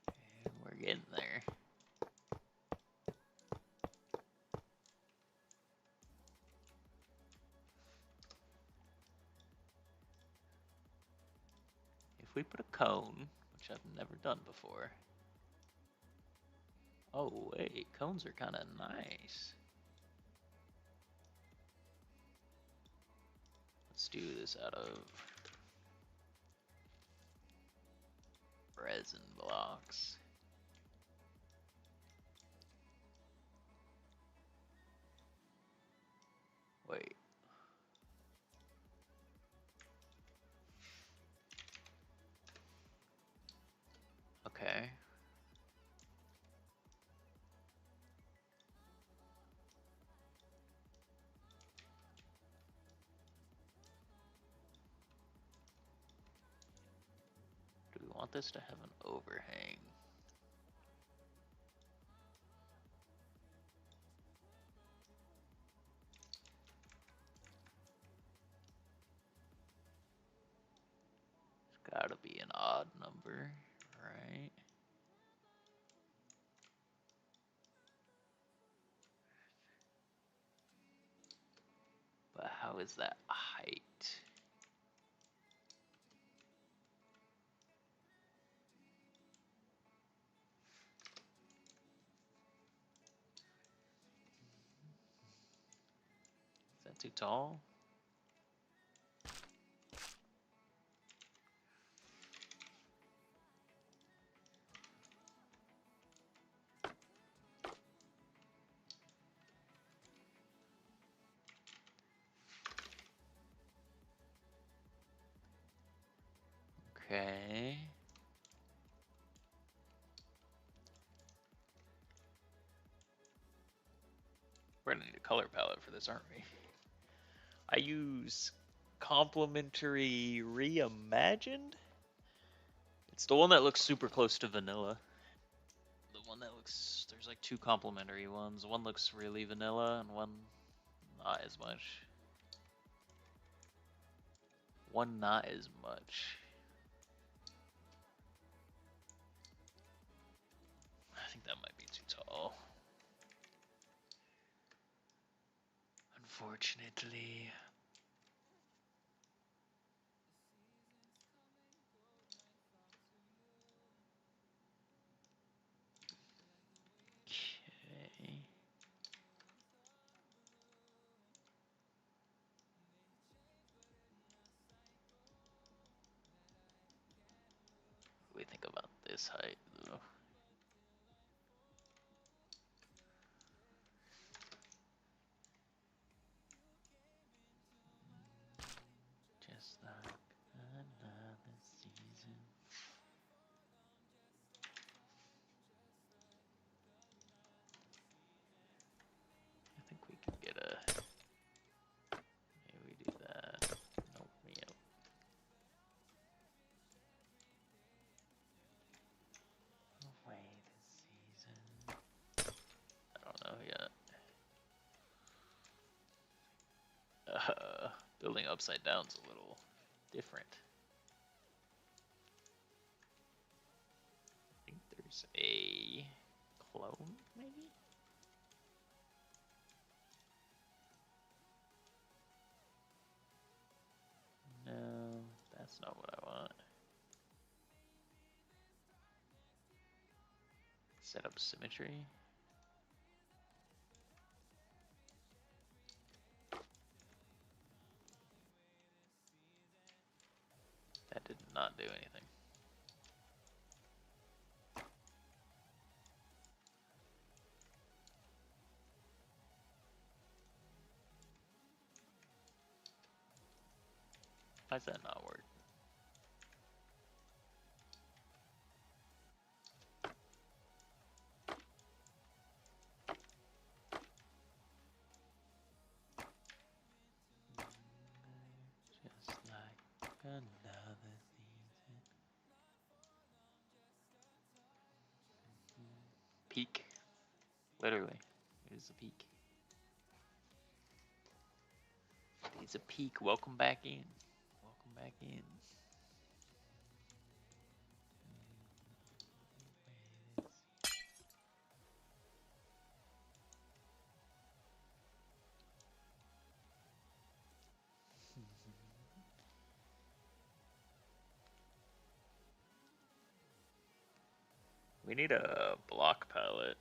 S1: And we're getting there. If we put a cone, which I've never done before. Oh wait, cones are kind of nice. Let's do this out of resin blocks. Wait. Okay. Do we want this to have an overhang? It's gotta be an odd number, right? But how is that height? Is that too tall? Okay. We're gonna need a color palette for this, aren't we? I use Complementary Reimagined. It's the one that looks super close to vanilla. The one that looks, there's like two complementary ones. One looks really vanilla and one not as much. One not as much. I think that might be too tall. Unfortunately. Okay. What do we think about this height, though? Just like another season. I think we can get a. Maybe we do that. Nope. Yep. Away this season. I don't know yet. Building upside down's a little different. I think there's a clone, maybe? No, that's not what I want. Set up symmetry. That did not do anything. Why does that not work? Just like another season. peak. Literally, it is a peak. It's a peak. Welcome back in. Welcome back in. We need a block palette.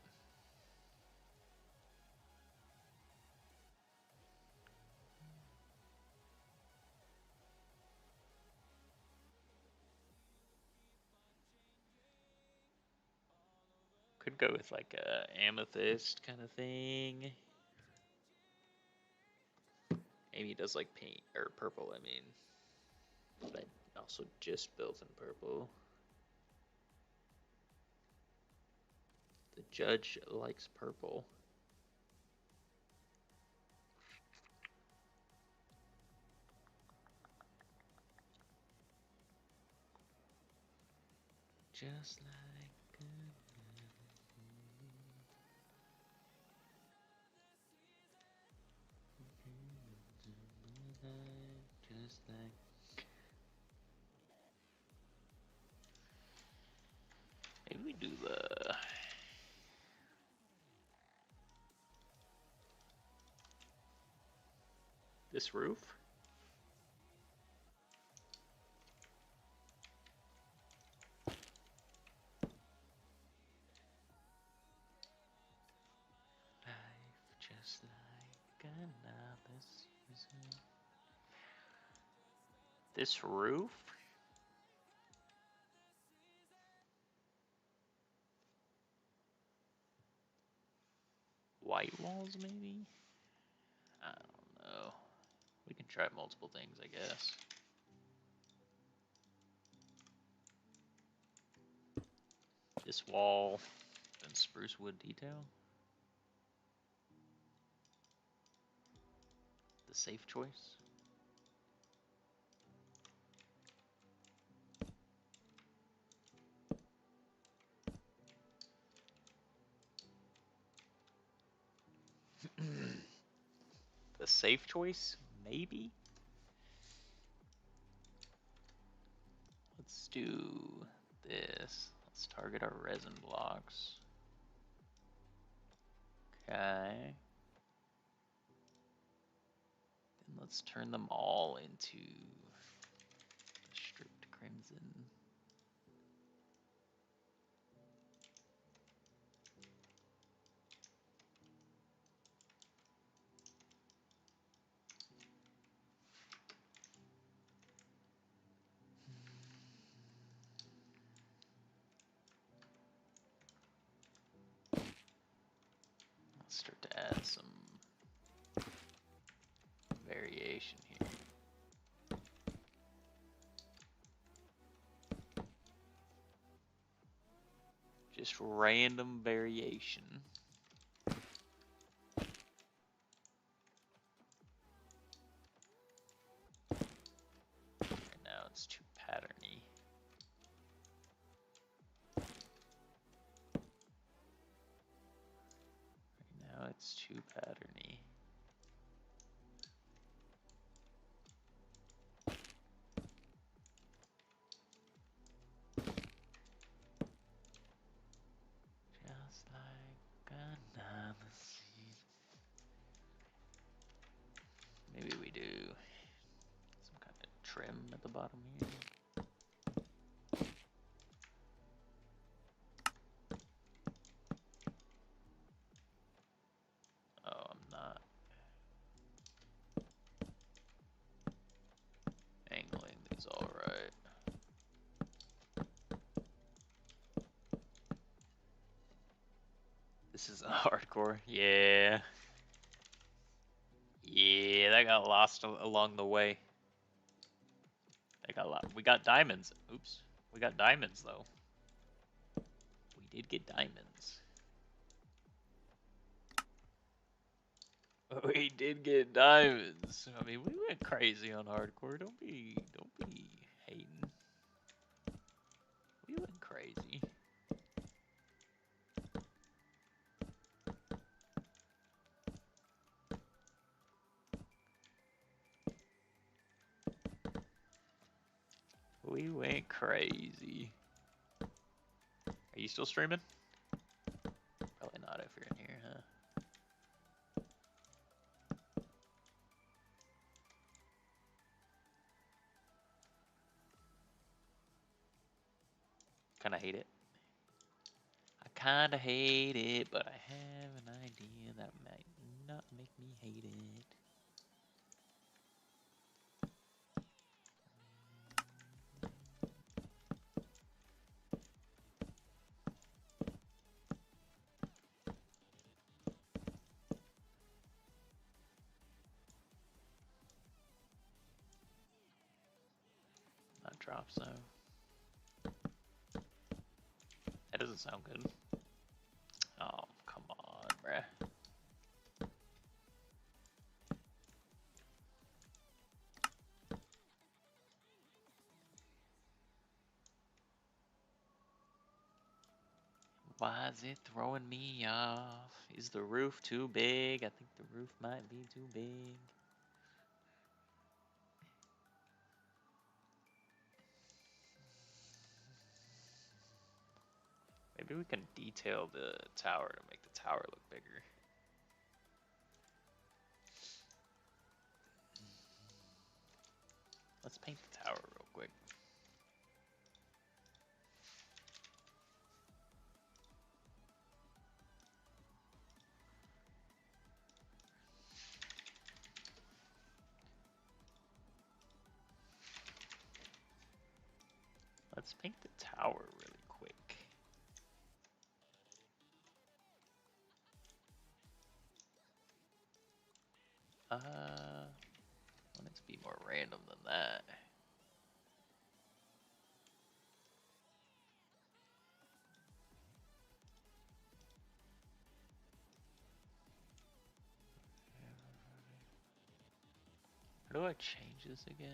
S1: Could go with like a amethyst kind of thing. Amy does like pink or purple, I mean. But I also just built in purple. The judge likes purple. Just like just like maybe we do this roof. Life just like another season. This roof? White walls, maybe? I don't know. We can try multiple things, I guess. This wall, then spruce wood detail. The safe choice. The safe choice, maybe? Let's do this. Let's target our resin blocks. Okay. Then let's turn them all into the stripped crimson. Let's start to add some variation here. Just random variation. Right now it's too patterny. Right now it's too patterny. Just like another seed. Maybe we do some kind of trim at the bottom here. Oh, I'm not angling these all right. This is hardcore. Yeah. Yeah, that got lost along the way. That got lost. We got diamonds. Oops. We got diamonds, though. We did get diamonds. We did get diamonds. I mean, we went crazy on hardcore. Don't be hating. We went crazy. You ain't crazy. Are you still streaming? Probably not if you're in here, huh? Kinda hate it. I kinda hate it, but I have an idea that might not make me hate it. Not drop zone. That doesn't sound good. Oh, come on, bruh. Why is it throwing me off? Is the roof too big? I think the roof might be too big. Maybe we can detail the tower to make the tower look bigger. Let's paint the tower real quick. Let's paint the tower really quick. Want it to be more random than that. How do I change this again?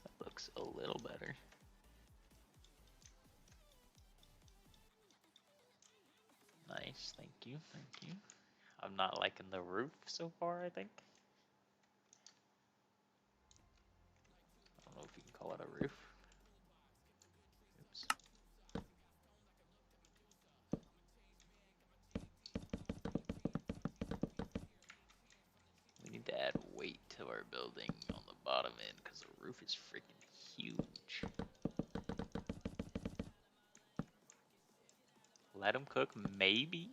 S1: That looks a little better. Nice, thank you, thank you. I'm not liking the roof so far, I think. I don't know if you can call it a roof. Oops. We need to add weight to our building on the bottom end because the roof is freaking huge. Let him cook, maybe.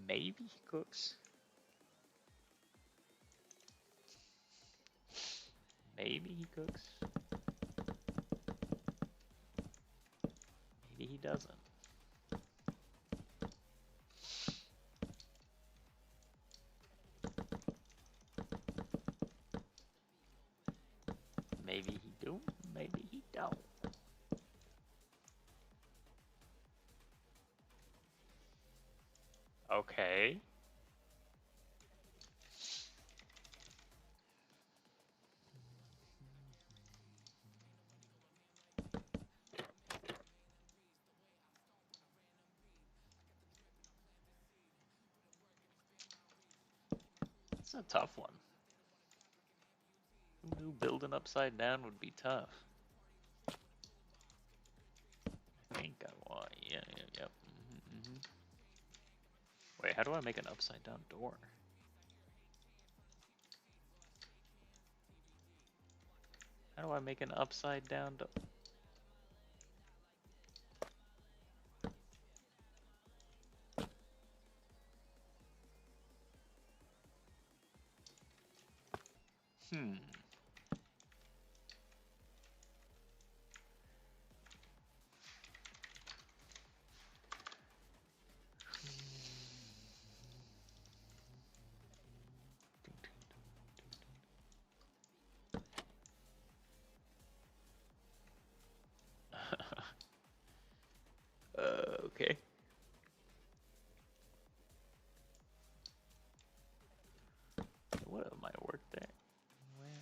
S1: Maybe he cooks. Maybe he cooks. Maybe he doesn't. Maybe he do, maybe he don't. Okay. It's a tough one. Who knew building upside down would be tough? I think I want, yeah, yep. Wait, how do I make an upside down door? How do I make an upside down door? Hmm. Okay. What might work there? Where?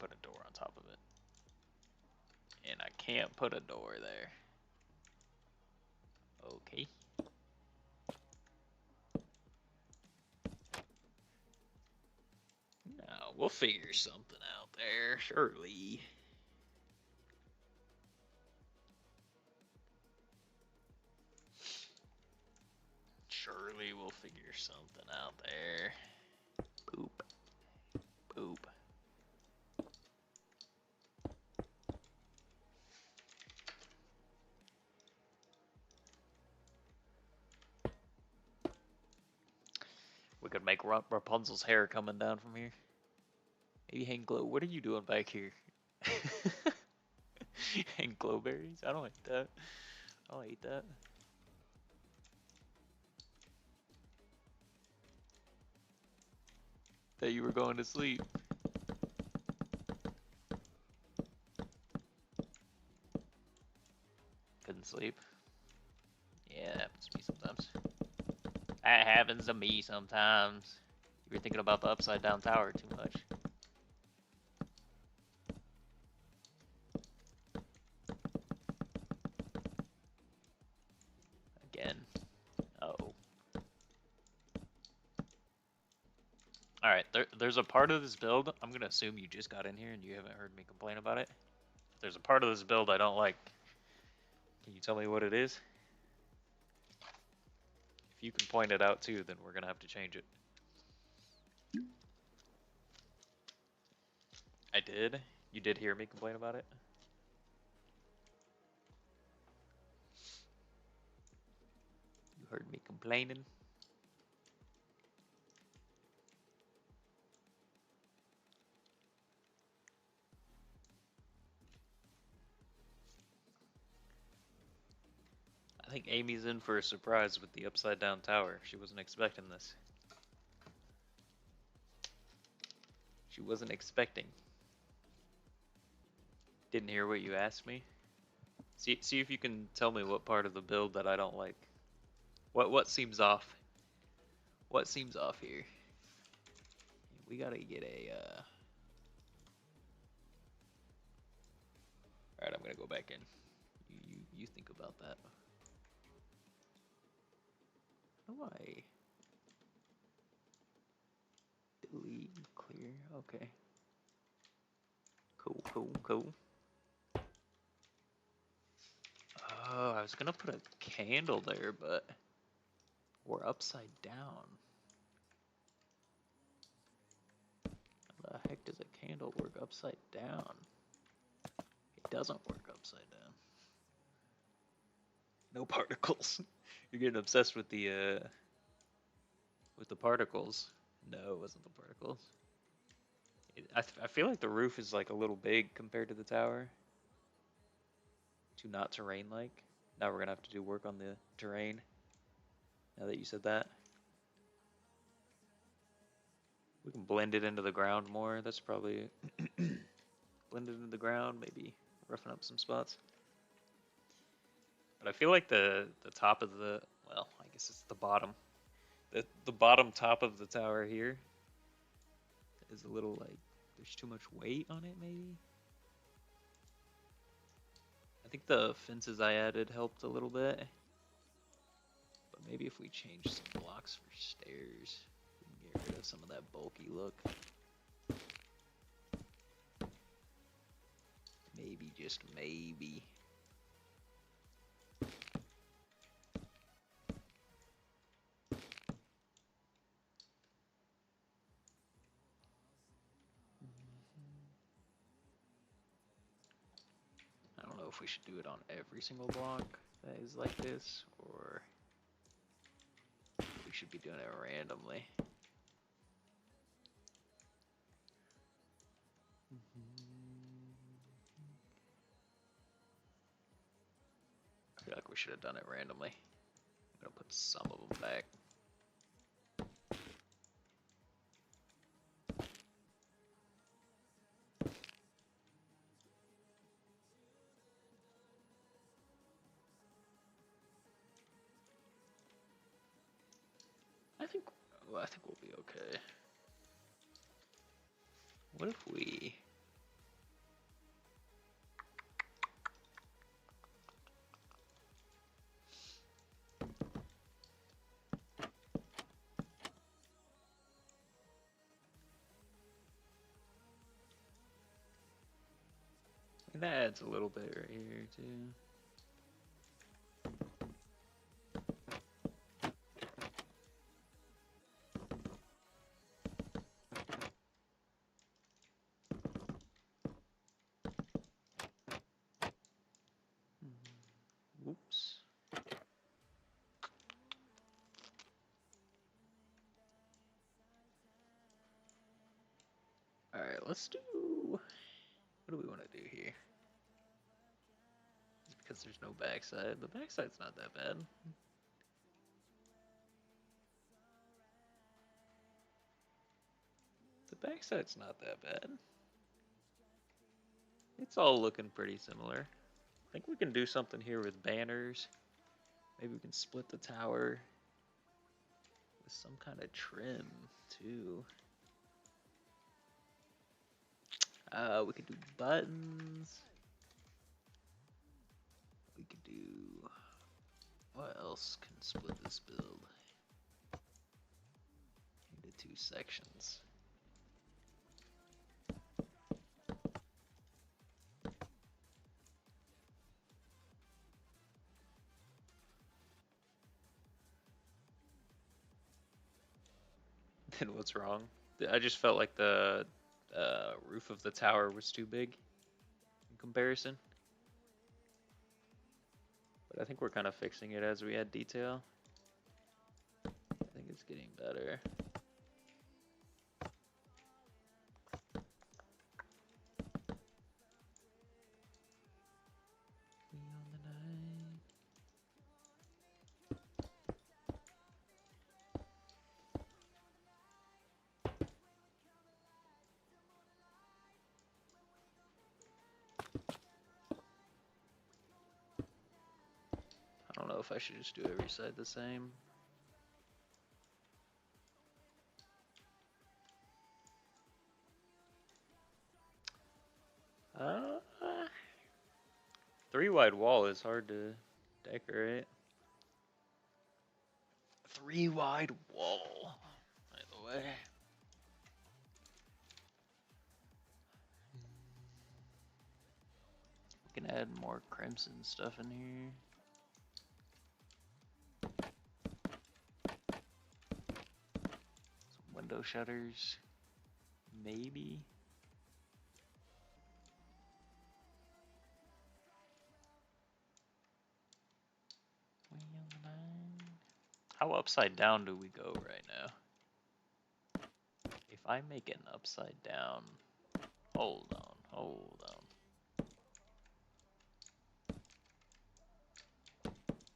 S1: put a door on top of it. And I can't put a door there. Okay. No, we'll figure something out there, surely. Surely we'll figure something out there. Boop. Boop. We could make Rapunzel's hair coming down from here. Maybe hang glow. What are you doing back here? Hang glowberries? I don't hate that. I don't hate that. Thought you were going to sleep. Couldn't sleep. Yeah, that happens to me sometimes. That happens to me sometimes. You were thinking about the upside down tower too much. Again. Uh-oh. Alright, there's a part of this build, I'm gonna assume you just got in here and you haven't heard me complain about it. There's a part of this build I don't like. Can you tell me what it is? If you can point it out too, then we're gonna have to change it. I did? You did hear me complain about it? You heard me complaining? I think Amy's in for a surprise with the upside down tower. She wasn't expecting this. She wasn't expecting. Didn't hear what you asked me? See if you can tell me what part of the build that I don't like. What seems off? What seems off here? We gotta get a Alright, I'm gonna go back in. You think about that. How do I delete, clear? Okay. Cool. Oh, I was gonna put a candle there, but we're upside down. How the heck does a candle work upside down? It doesn't work upside down. No particles. You're getting obsessed with the particles. No, it wasn't the particles. I feel like the roof is like a little big compared to the tower. Too not terrain-like. Now we're gonna have to do work on the terrain. Now that you said that. We can blend it into the ground more. That's probably blend it into the ground, maybe roughen up some spots. But I feel like the top of the, well, I guess it's the bottom. The bottom top of the tower here is a little like, there's too much weight on it maybe? I think the fences I added helped a little bit. But maybe if we change some blocks for stairs, we can get rid of some of that bulky look. Maybe, just maybe. I don't know if we should do it on every single block that is like this, or we should be doing it randomly. I feel like we should have done it randomly. I'm gonna put some of them back. I think we'll be okay. What if we It adds a little bit right here too. Oops. Alright, let's do... What do we want to do here? Just because there's no backside. The backside's not that bad. The backside's not that bad. It's all looking pretty similar. I think we can do something here with banners. Maybe we can split the tower with some kind of trim too. We could do buttons. We could do... What else can split this build into two sections? Then what's wrong? I just felt like the roof of the tower was too big in comparison. But I think we're kind of fixing it as we add detail. I think it's getting better. I don't know if I should just do every side the same. Three wide wall is hard to decorate. Three wide wall, by the way. We can add more crimson stuff in here. Some window shutters, maybe. How upside down do we go right now? If I make an upside down, hold on.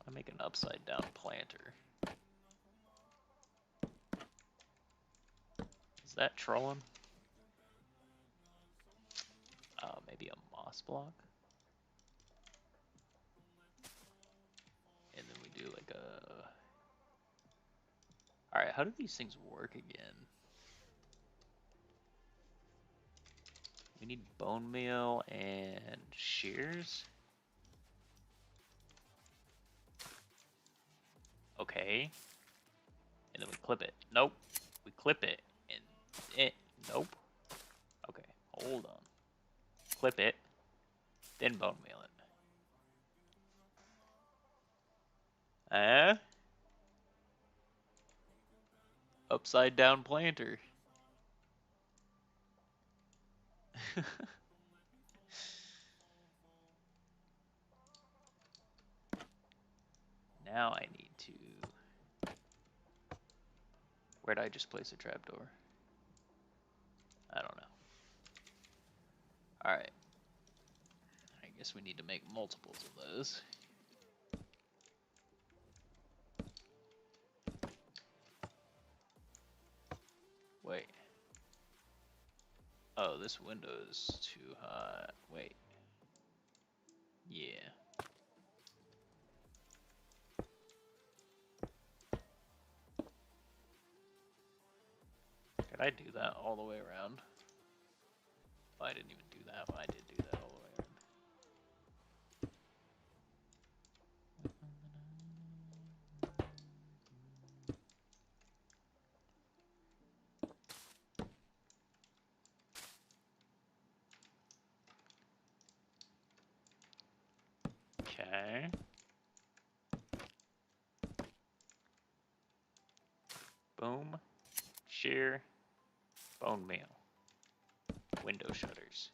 S1: I make an upside down planter. Is that trolling? Maybe a moss block. And then we do like a... Alright, how do these things work again? We need bone meal and shears. Okay. And then we clip it. Nope. We clip it. And it. Nope. Okay. Hold on. Clip it. Then bone meal it. Upside down planter. Now I need to... Where'd I just place a trapdoor? I don't know. Alright. I guess we need to make multiples of those. Wait. Oh, this window is too hot. Wait. Yeah. Did I do that all the way around? Oh, I didn't even do that, but I did do that all the way around. meal. Window shutters.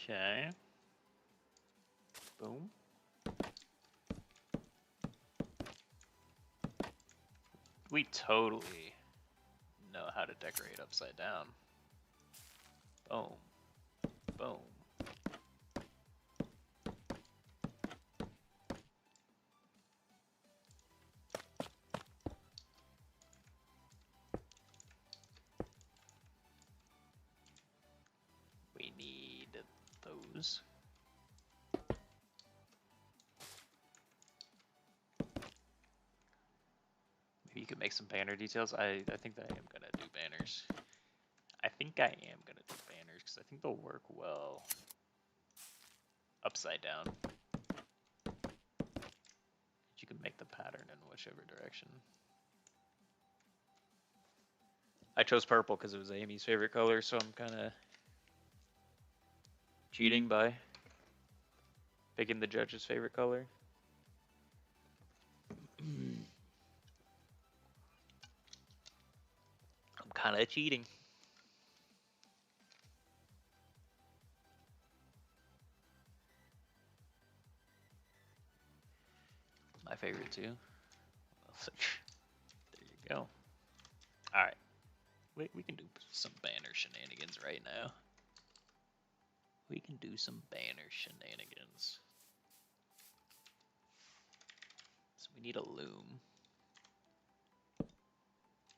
S1: Okay. Boom. We totally know how to decorate upside down. Boom. Boom. We need those. Maybe you could make some banner details. I think that I am gonna do banners. I think I am gonna do banners because I think they'll work well upside down. You can make the pattern in whichever direction. I chose purple because it was Amy's favorite color, so I'm kind of cheating by picking the judge's favorite color. I'm kind of cheating. My favorite too. There you go. All right. We can do some banner shenanigans right now. We can do some banner shenanigans. So we need a loom.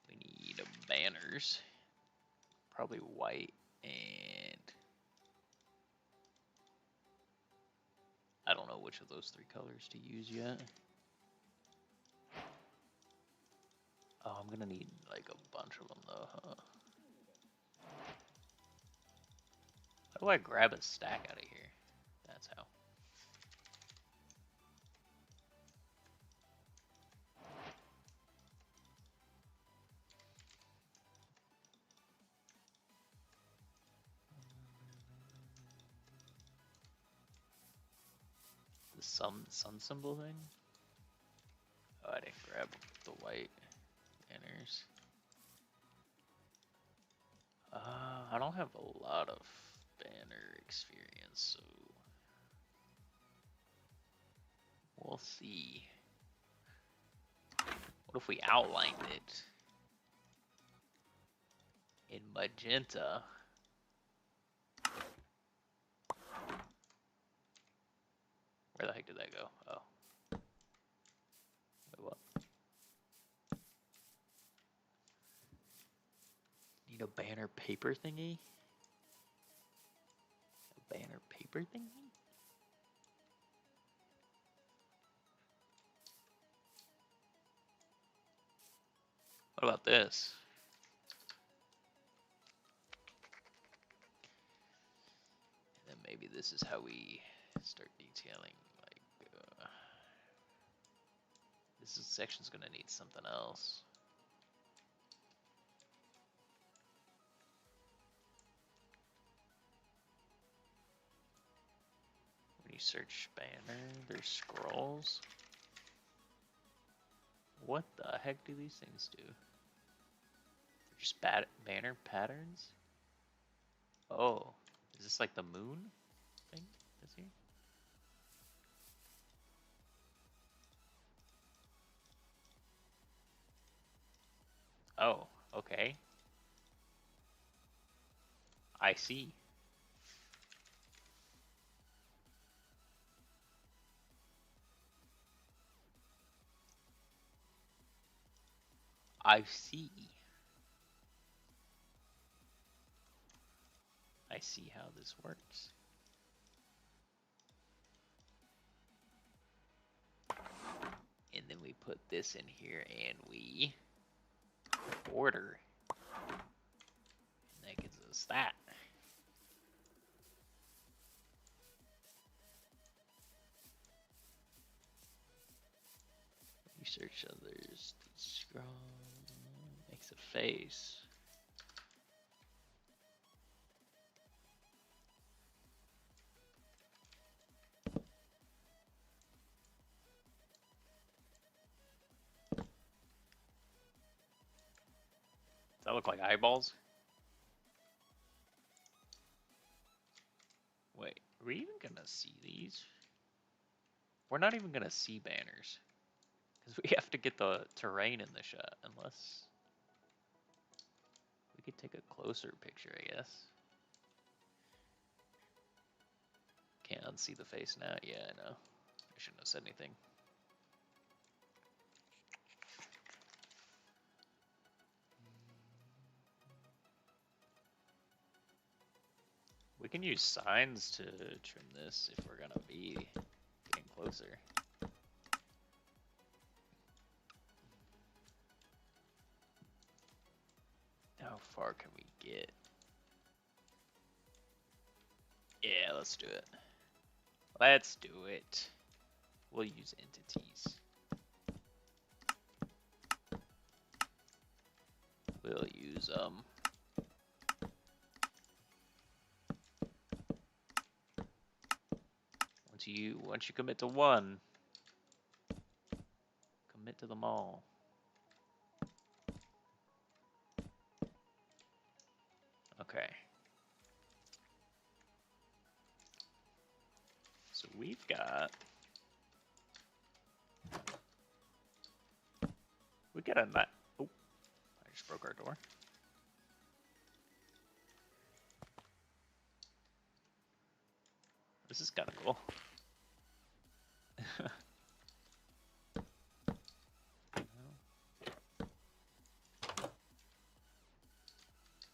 S1: We need banners. Probably white and I don't know which of those three colors to use yet. Oh, I'm gonna need like a bunch of them though, huh? How do I grab a stack out of here? That's how. The sun symbol thing? Oh, I didn't grab the white banners. I don't have a lot of banner experience, so we'll see. What if we outlined it in magenta? Where the heck did that go? Oh. Wait, what? Need a banner paper thingy? A banner paper thingy? What about this? And then maybe this is how we start detailing. Like, this section's gonna need something else. When you search banner, there's scrolls. What the heck do these things do? They're just banner patterns? Oh, is this like the moon thing that's here? Oh, okay. I see. I see. I see how this works. And then we put this in here and we order. And that gives us that. Research others. Scroll. Makes a face. that look like eyeballs? Wait, are we even gonna see these? We're not even gonna see banners. Because we have to get the terrain in the shot, unless... We could take a closer picture, I guess. Can't unsee the face now. Yeah, I know. I shouldn't have said anything. We can use signs to trim this if we're gonna be getting closer. How far can we get? Yeah, let's do it. Let's do it. We'll use entities. We'll use once you commit to one, commit to them all. Okay. So we've got a nut. Oh, I just broke our door. This is kind of cool.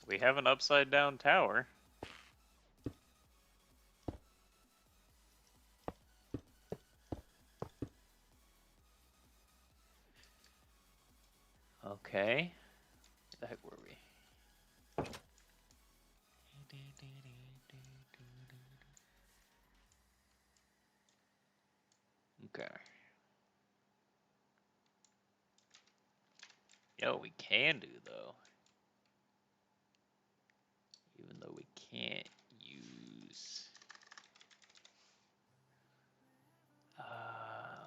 S1: We have an upside down tower. Okay. Where the heck were we? Okay. Yo, we can do though. Even though we can't use...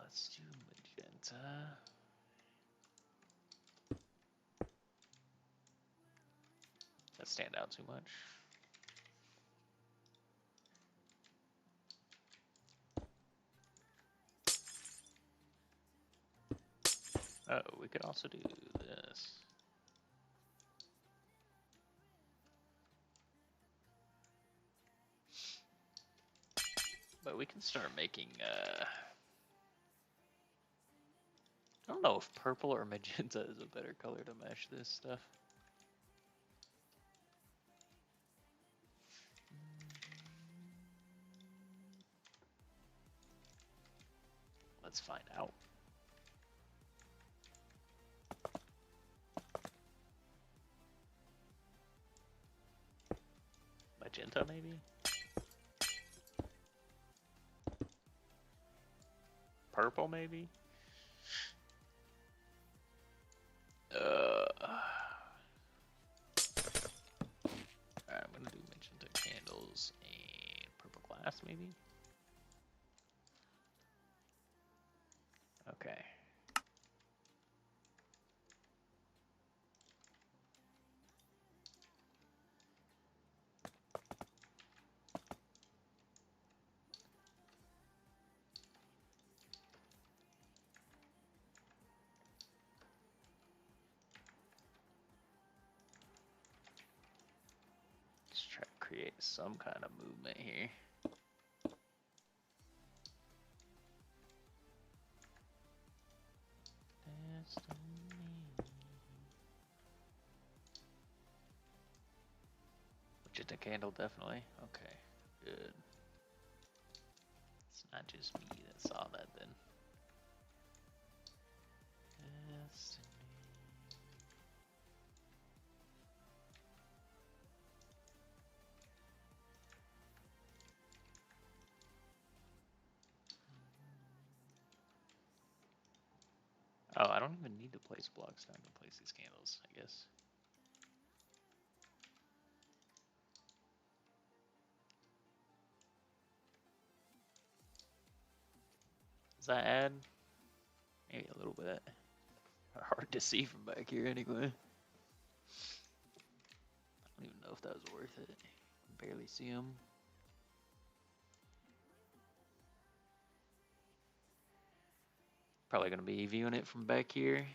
S1: let's do magenta. Does that stand out too much? Oh, we could also do this. But we can start making, I don't know if purple or magenta is a better color to mesh this stuff. Let's find out. Magenta, maybe? Purple, maybe? Alright, I'm gonna do magenta candles and purple glass, maybe? Okay. Let's try to create some kind of movement here. Just a candle, definitely. Okay, good. It's not just me that saw that then. Destiny. Oh, I don't even need to place blocks down to place these candles, I guess. Does that add? Maybe a little bit. Hard to see from back here anyway. don't even know if that was worth it. Barely see him. Probably gonna be viewing it from back here.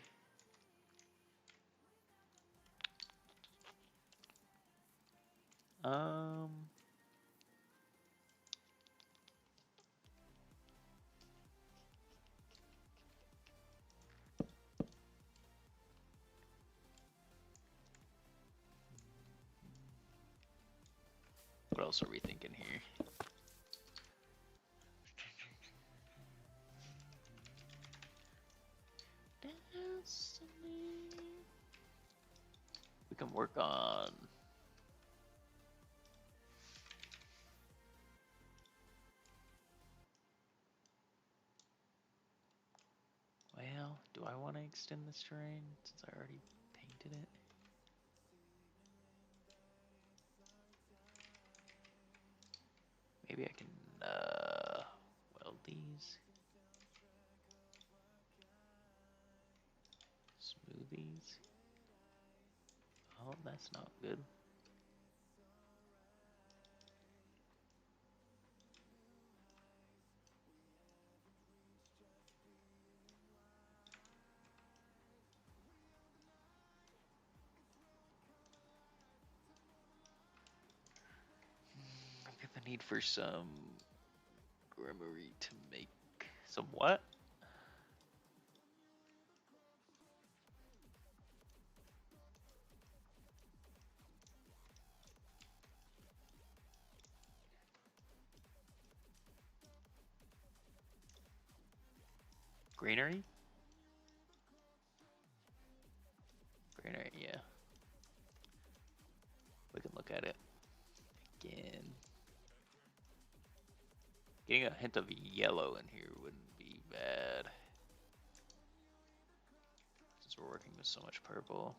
S1: What else are we thinking here? We can work on well, do I want to extend this terrain since I already painted it? Maybe I can weld these. Smoothies. Oh, that's not good. I get the need for some grimoire to make some what? Greenery? Greenery, yeah. We can look at it again. Getting a hint of yellow in here wouldn't be bad. Since we're working with so much purple.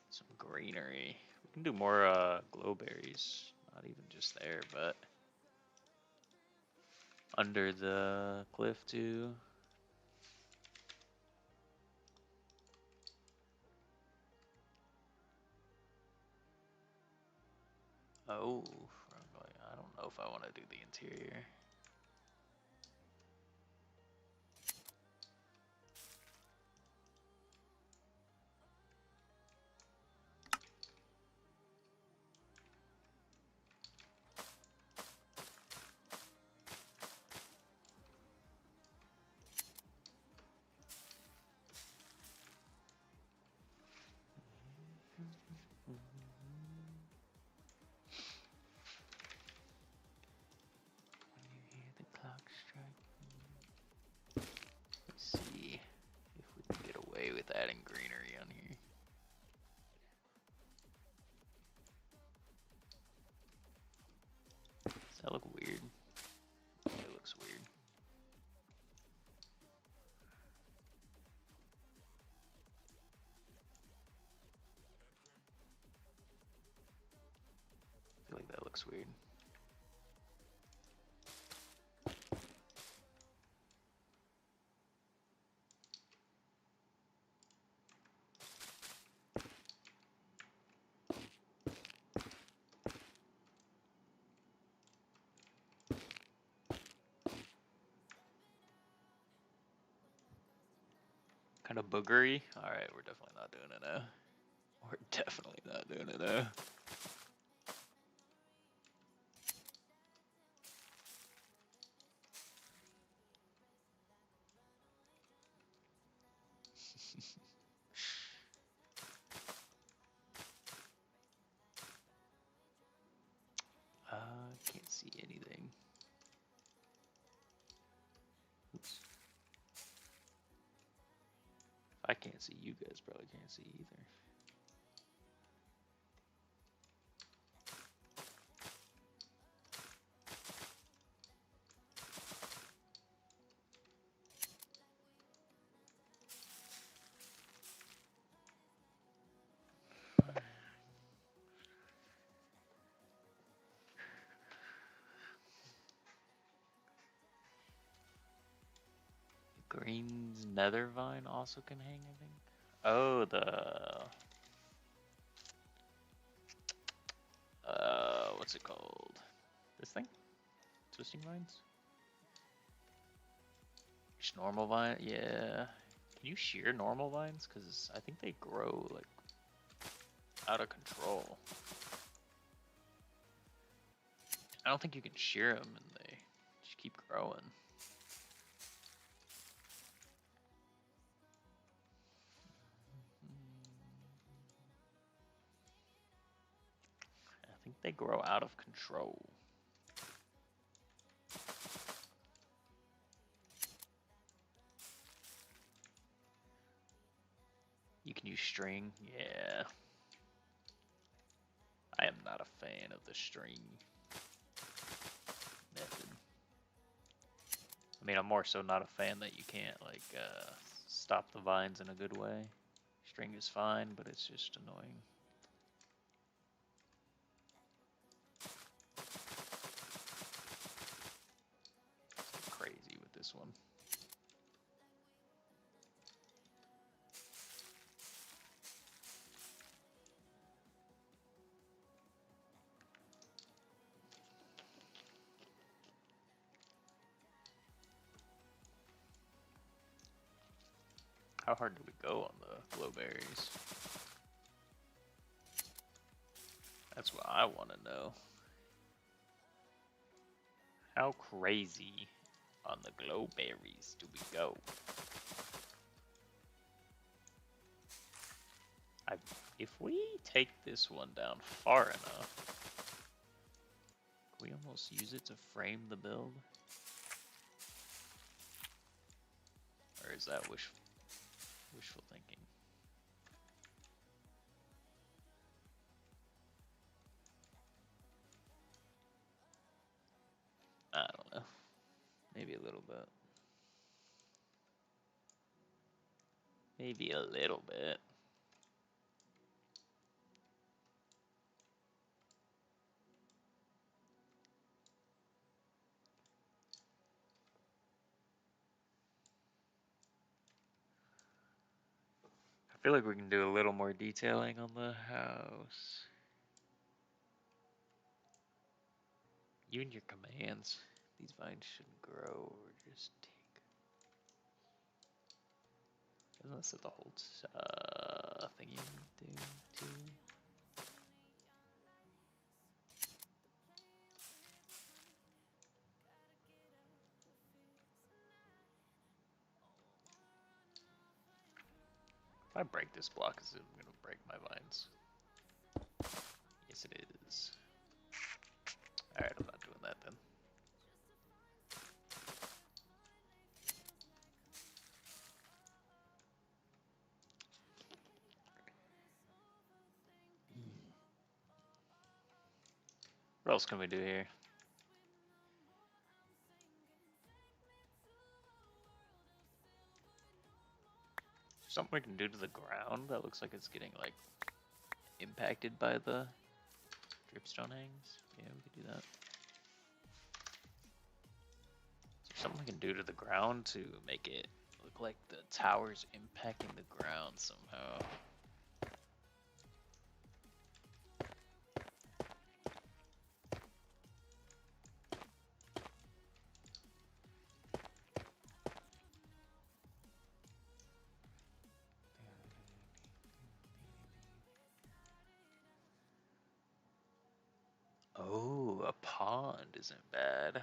S1: Some greenery. We can do more glowberries. Not even just there, but under the cliff too. Oh, I don't know if I want to do the interior. When you hear the clock strike, let's see if we can get away with adding greenery on here. Does that look weird? It looks weird. I feel like that looks weird. Kind of boogery. Alright, we're definitely not doing it now. We're definitely not doing it now. Can't see anything. Oops. I can't see, you guys probably can't see either. Green's nether vine also can hang, I think. Oh, the what's it called? This thing? Twisting vines? Just normal vine? Yeah. Can you shear normal vines? Because I think they grow like out of control. I don't think you can shear them and they just keep growing. I think they grow out of control. You can use string, yeah. I am not a fan of the string method. I mean, I'm more so not a fan that you can't like stop the vines in a good way. String is fine, but it's just annoying. Crazy with this one. How hard do we go on the glowberries? That's what I want to know. How crazy on the glowberries do we go? If we take this one down far enough, can we almost use it to frame the build? Or is that wishful thinking? I don't know. Maybe a little bit. Maybe a little bit. I feel like we can do a little more detailing on the house. You and your commands. These vines shouldn't grow or just take. Doesn't that set the whole thingy do too? If I break this block, is it gonna break my vines? Yes, it is. Alright, I'm not doing that then. What else can we do here? Something we can do to the ground that looks like it's getting like impacted by the dripstone hangs. Yeah, we could do that. Is there something we can do to the ground to make it look like the tower's impacting the ground somehow? Oh, a pond isn't bad.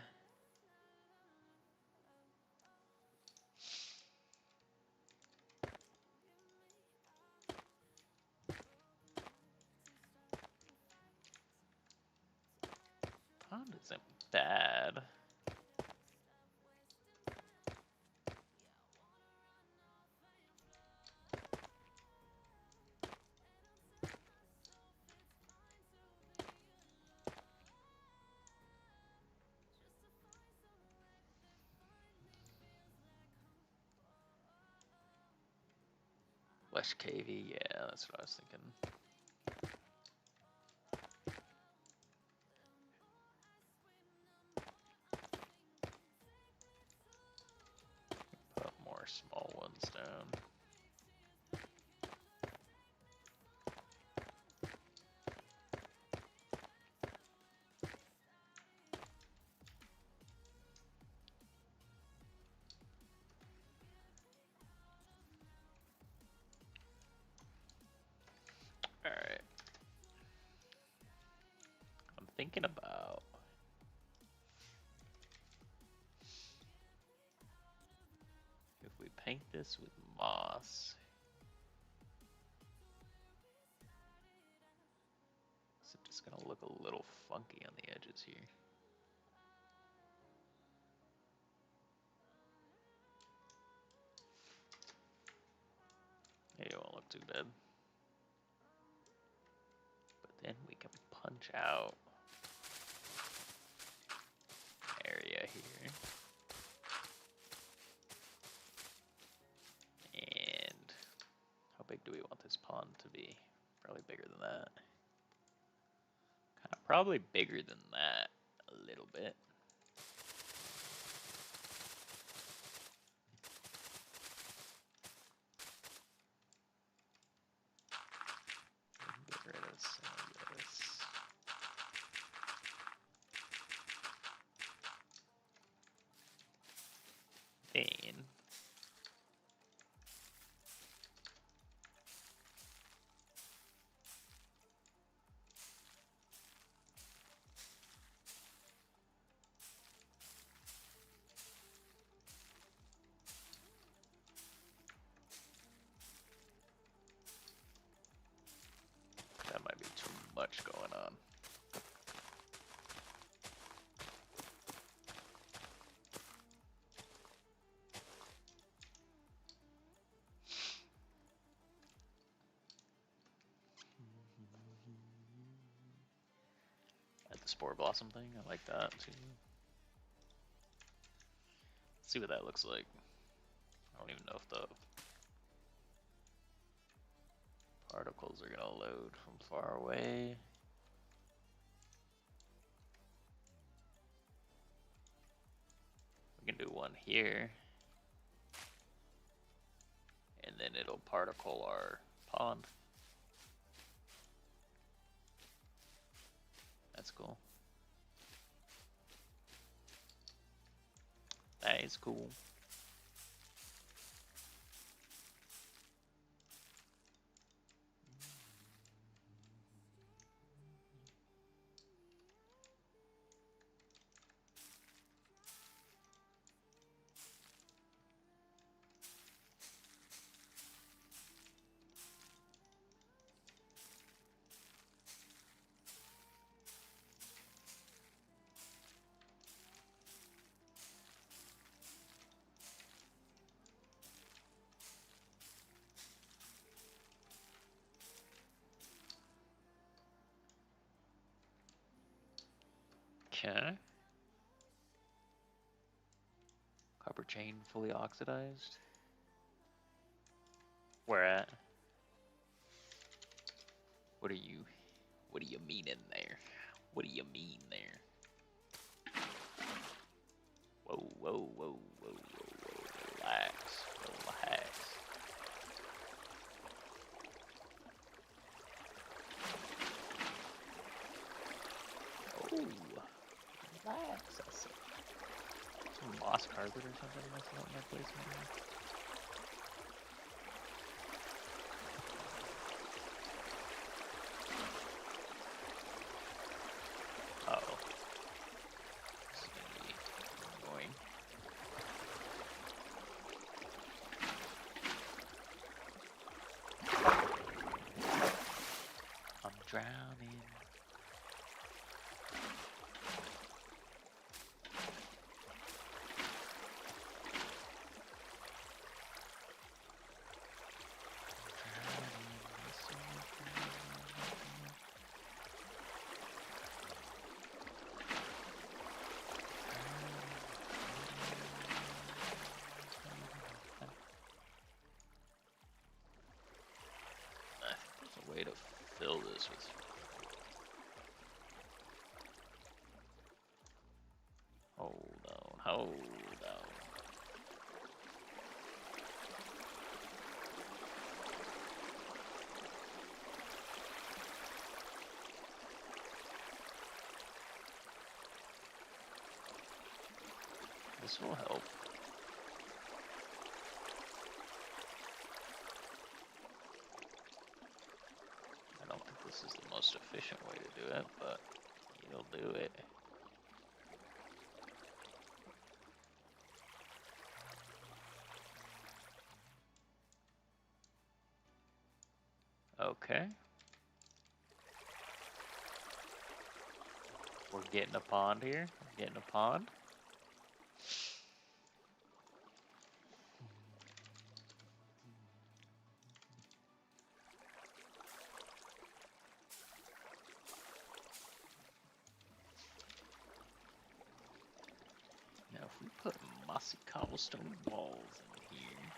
S1: Pond isn't bad. West Cavey, yeah, that's what I was thinking. Put more thinking about. If we paint this with moss, is it just gonna look a little funky on the edges here? It won't look too bad. But then we can punch out an area here. And how big do we want this pond to be? Probably bigger than that. Kind of probably bigger than that a little bit. Get rid of some of this. Then that might be too much going on. Add the spore blossom thing, I like that too. Let's see what that looks like. I don't even know if the particles are gonna load from far away. We can do one here. And then it'll particle our pond. That's cool. That is cool. Okay. Copper chain fully oxidized. Where at? What do you mean in there? What do you mean there? Whoa, whoa, whoa, whoa, whoa, whoa, relax, relax. Oh, relax, I said. Some moss carpet or something messing up my placement here. Uh-oh. This is gonna be annoying. I'm drowning. There's a way to fill this with. Hold on, hold on. This will help. I don't think this is the most efficient way to do it, but it'll do it. Okay. We're getting a pond here. We're getting a pond. Now, if we put mossy cobblestone walls in here,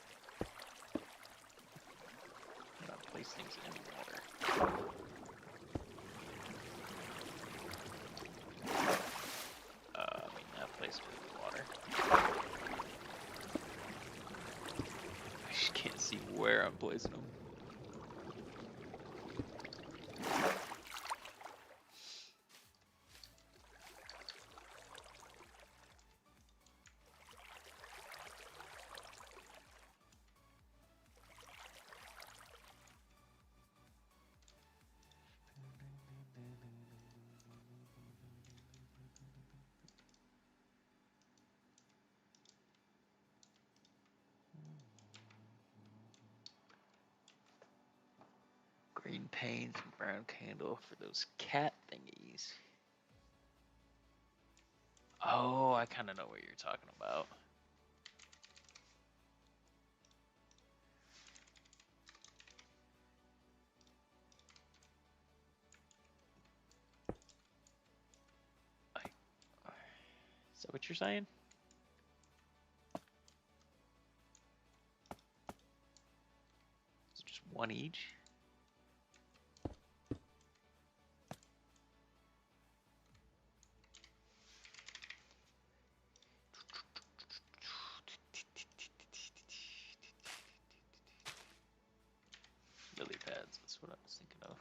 S1: I'm gonna place things in the water. I mean, that place with the water. I just can't see where I'm placing them. Green panes and brown candle for those cat thingies. Oh, I kind of know what you're talking about. Is that what you're saying? Is it just one each? Lily pads, that's what I was thinking of.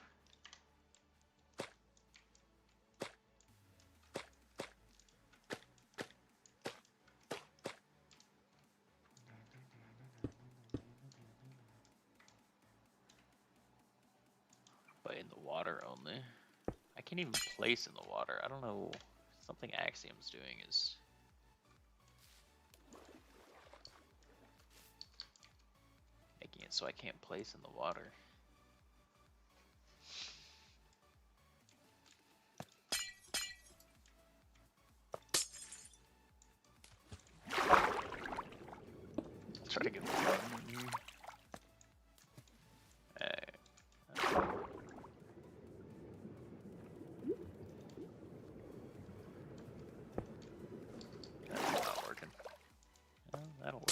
S1: But in the water only. I can't even place in the water. I don't know. Something Axiom's doing is making it so I can't place in the water. Let's try to get one in here. That's not working. Well, that'll work.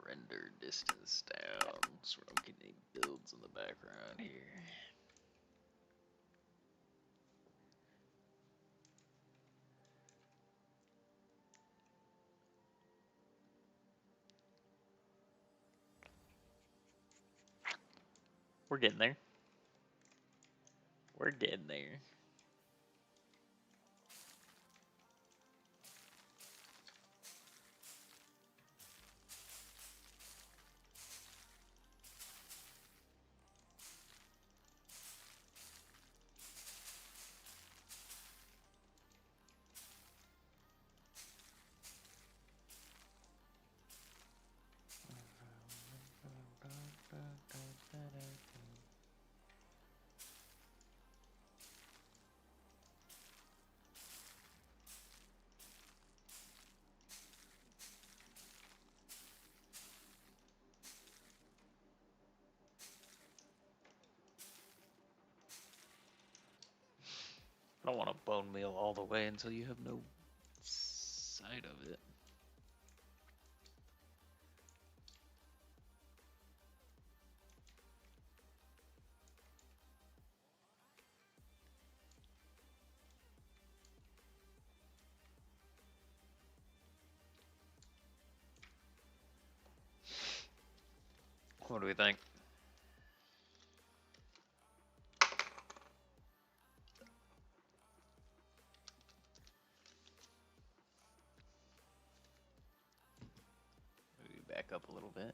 S1: Render distance down so we don't get any builds in the background here. We're getting there. We're getting there. I don't want to bone meal all the way until you have no sight of it. What do we think?
S2: back up a little bit.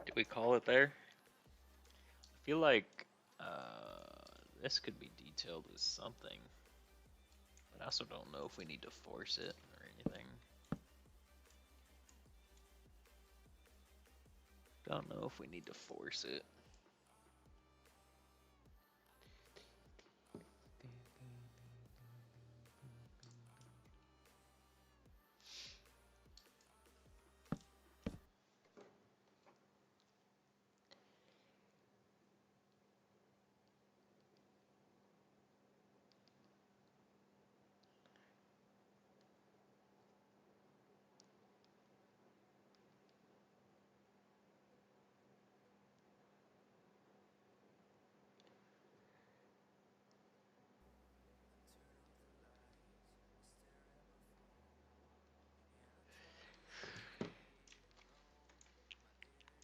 S1: Did we call it there? I feel like this could be detailed with something, but I also don't know if we need to force it or anything. Don't know if we need to force it.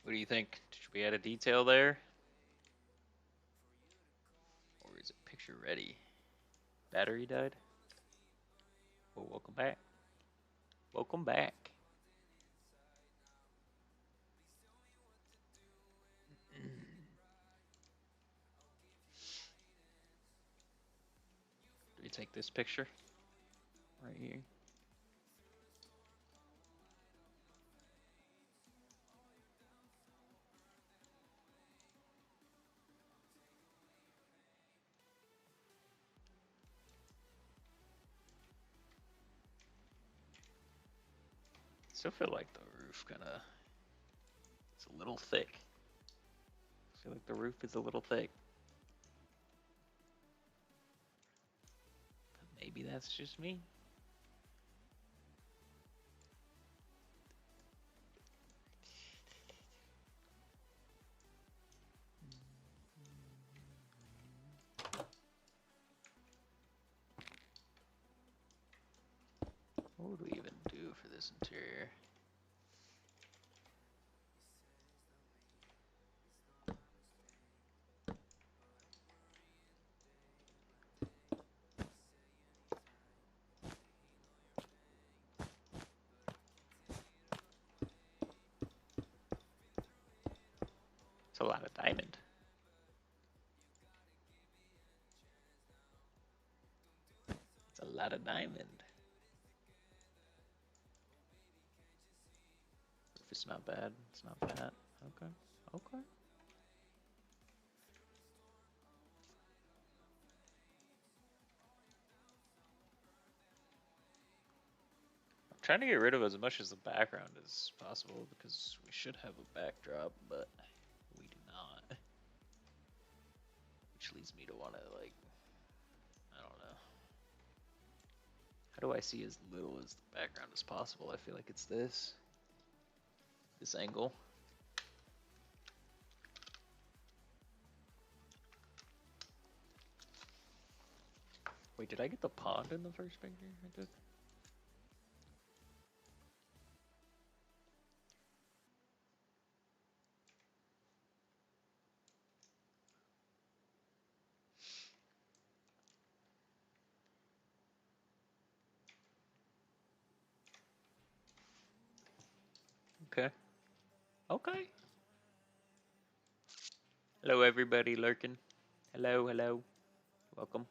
S1: What do you think? Should we add a detail there? Or is it picture ready? Battery died? Well, welcome back. Welcome back. Do we take this picture? Right here. Still feel like the roof kinda, it's a little thick. I feel like the roof is a little thick. But maybe that's just me. What would we even do for this interior? It's a lot of diamond. It's a lot of diamond. If it's not bad, it's not bad. Okay. Okay. I'm trying to get rid of as much as the background as possible because we should have a backdrop, but we do not. Which leads me to want to, like, I don't know. How do I see as little as the background as possible? I feel like it's this angle. Wait, did I get the pond in the first picture? I did. Okay. Okay. Hello, everybody lurking. Hello, hello. Welcome.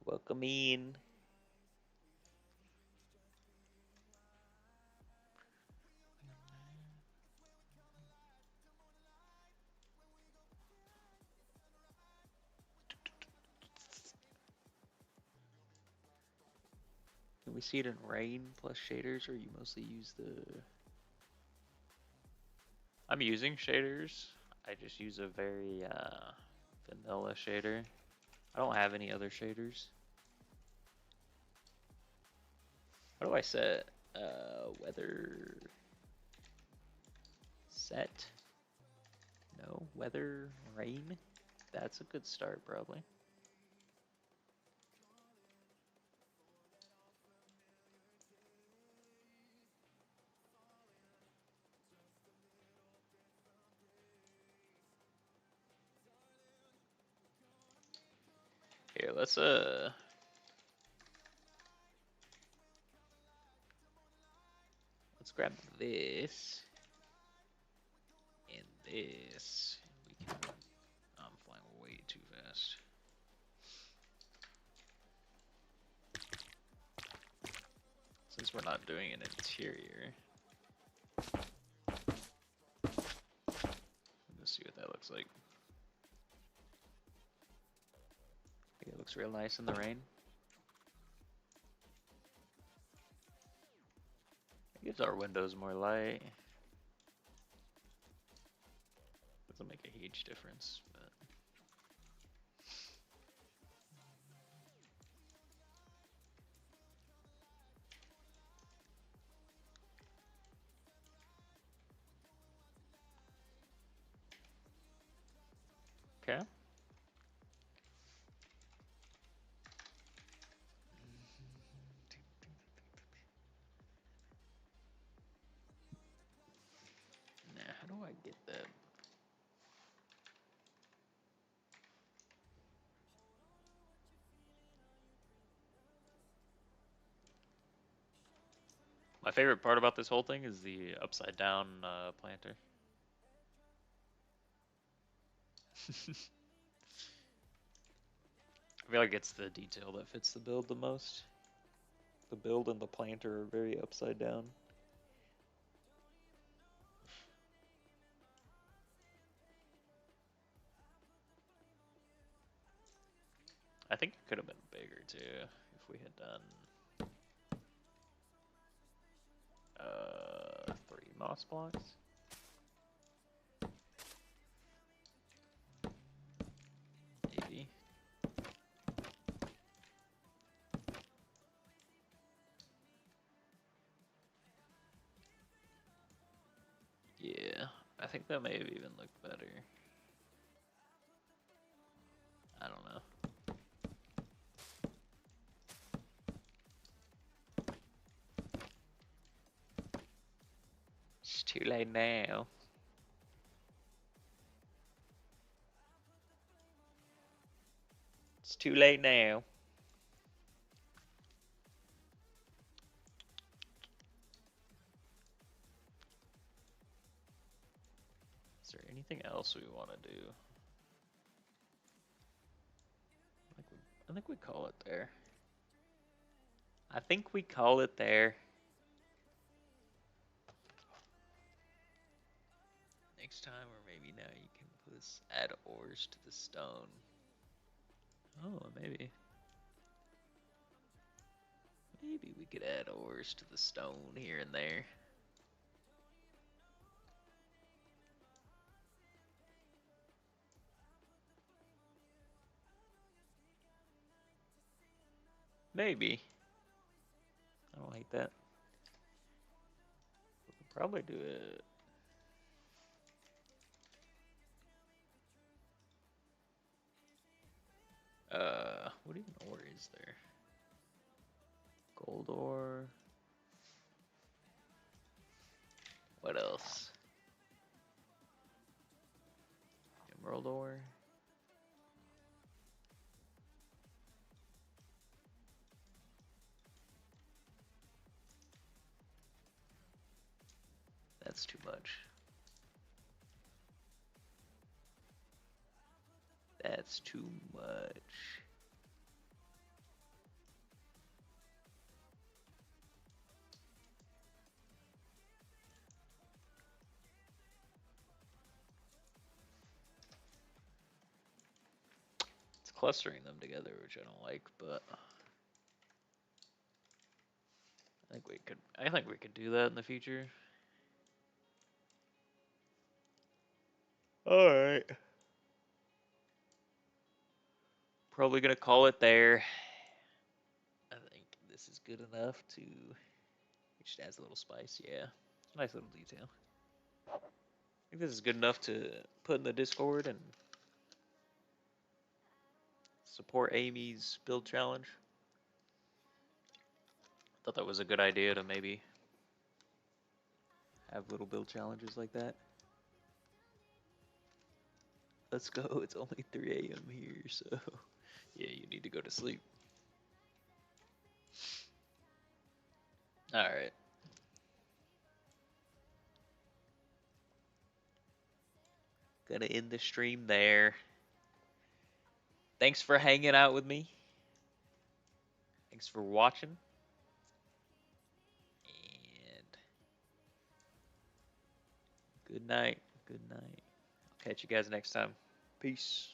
S1: Welcome in. Can we see it in rain plus shaders, or you mostly use the... I'm using shaders. I just use a very vanilla shader. I don't have any other shaders. How do I set weather set? No, weather rain. That's a good start, probably. Here, let's grab this and this. We can. I'm flying way too fast. Since we're not doing an interior, let's see what that looks like. I think it looks real nice in the rain. It gives our windows more light. Doesn't make a huge difference, but okay. Nah, how do I get that? My favorite part about this whole thing is the upside down planter. I feel like it's the detail that fits the build the most. The build and the planter are very upside down. I think it could have been bigger too if we had done 3 moss blocks. Maybe. Yeah, I think that may have even looked better. I don't know. It's too late now. It's too late now. Is there anything else we want to do? I think we call it there. I think we call it there. Next time, or maybe now, you can add ores to the stone. Oh, maybe. Maybe we could add ores to the stone here and there. Maybe. I don't hate that. We could probably do it. What even ore is there? Gold ore. What else? Emerald ore. That's too much. That's too much. It's clustering them together, which I don't like, but I think we could do that in the future. All right. Probably gonna call it there. I think this is good enough to. It just adds a little spice. Yeah, it's a nice little detail. I think this is good enough to put in the Discord and support Amy's build challenge. Thought that was a good idea to maybe have little build challenges like that. Let's go. It's only 3 a.m. here, so yeah, you need to go to sleep. All right. Gonna end the stream there. Thanks for hanging out with me. Thanks for watching. And good night. Good night. I'll catch you guys next time. Peace.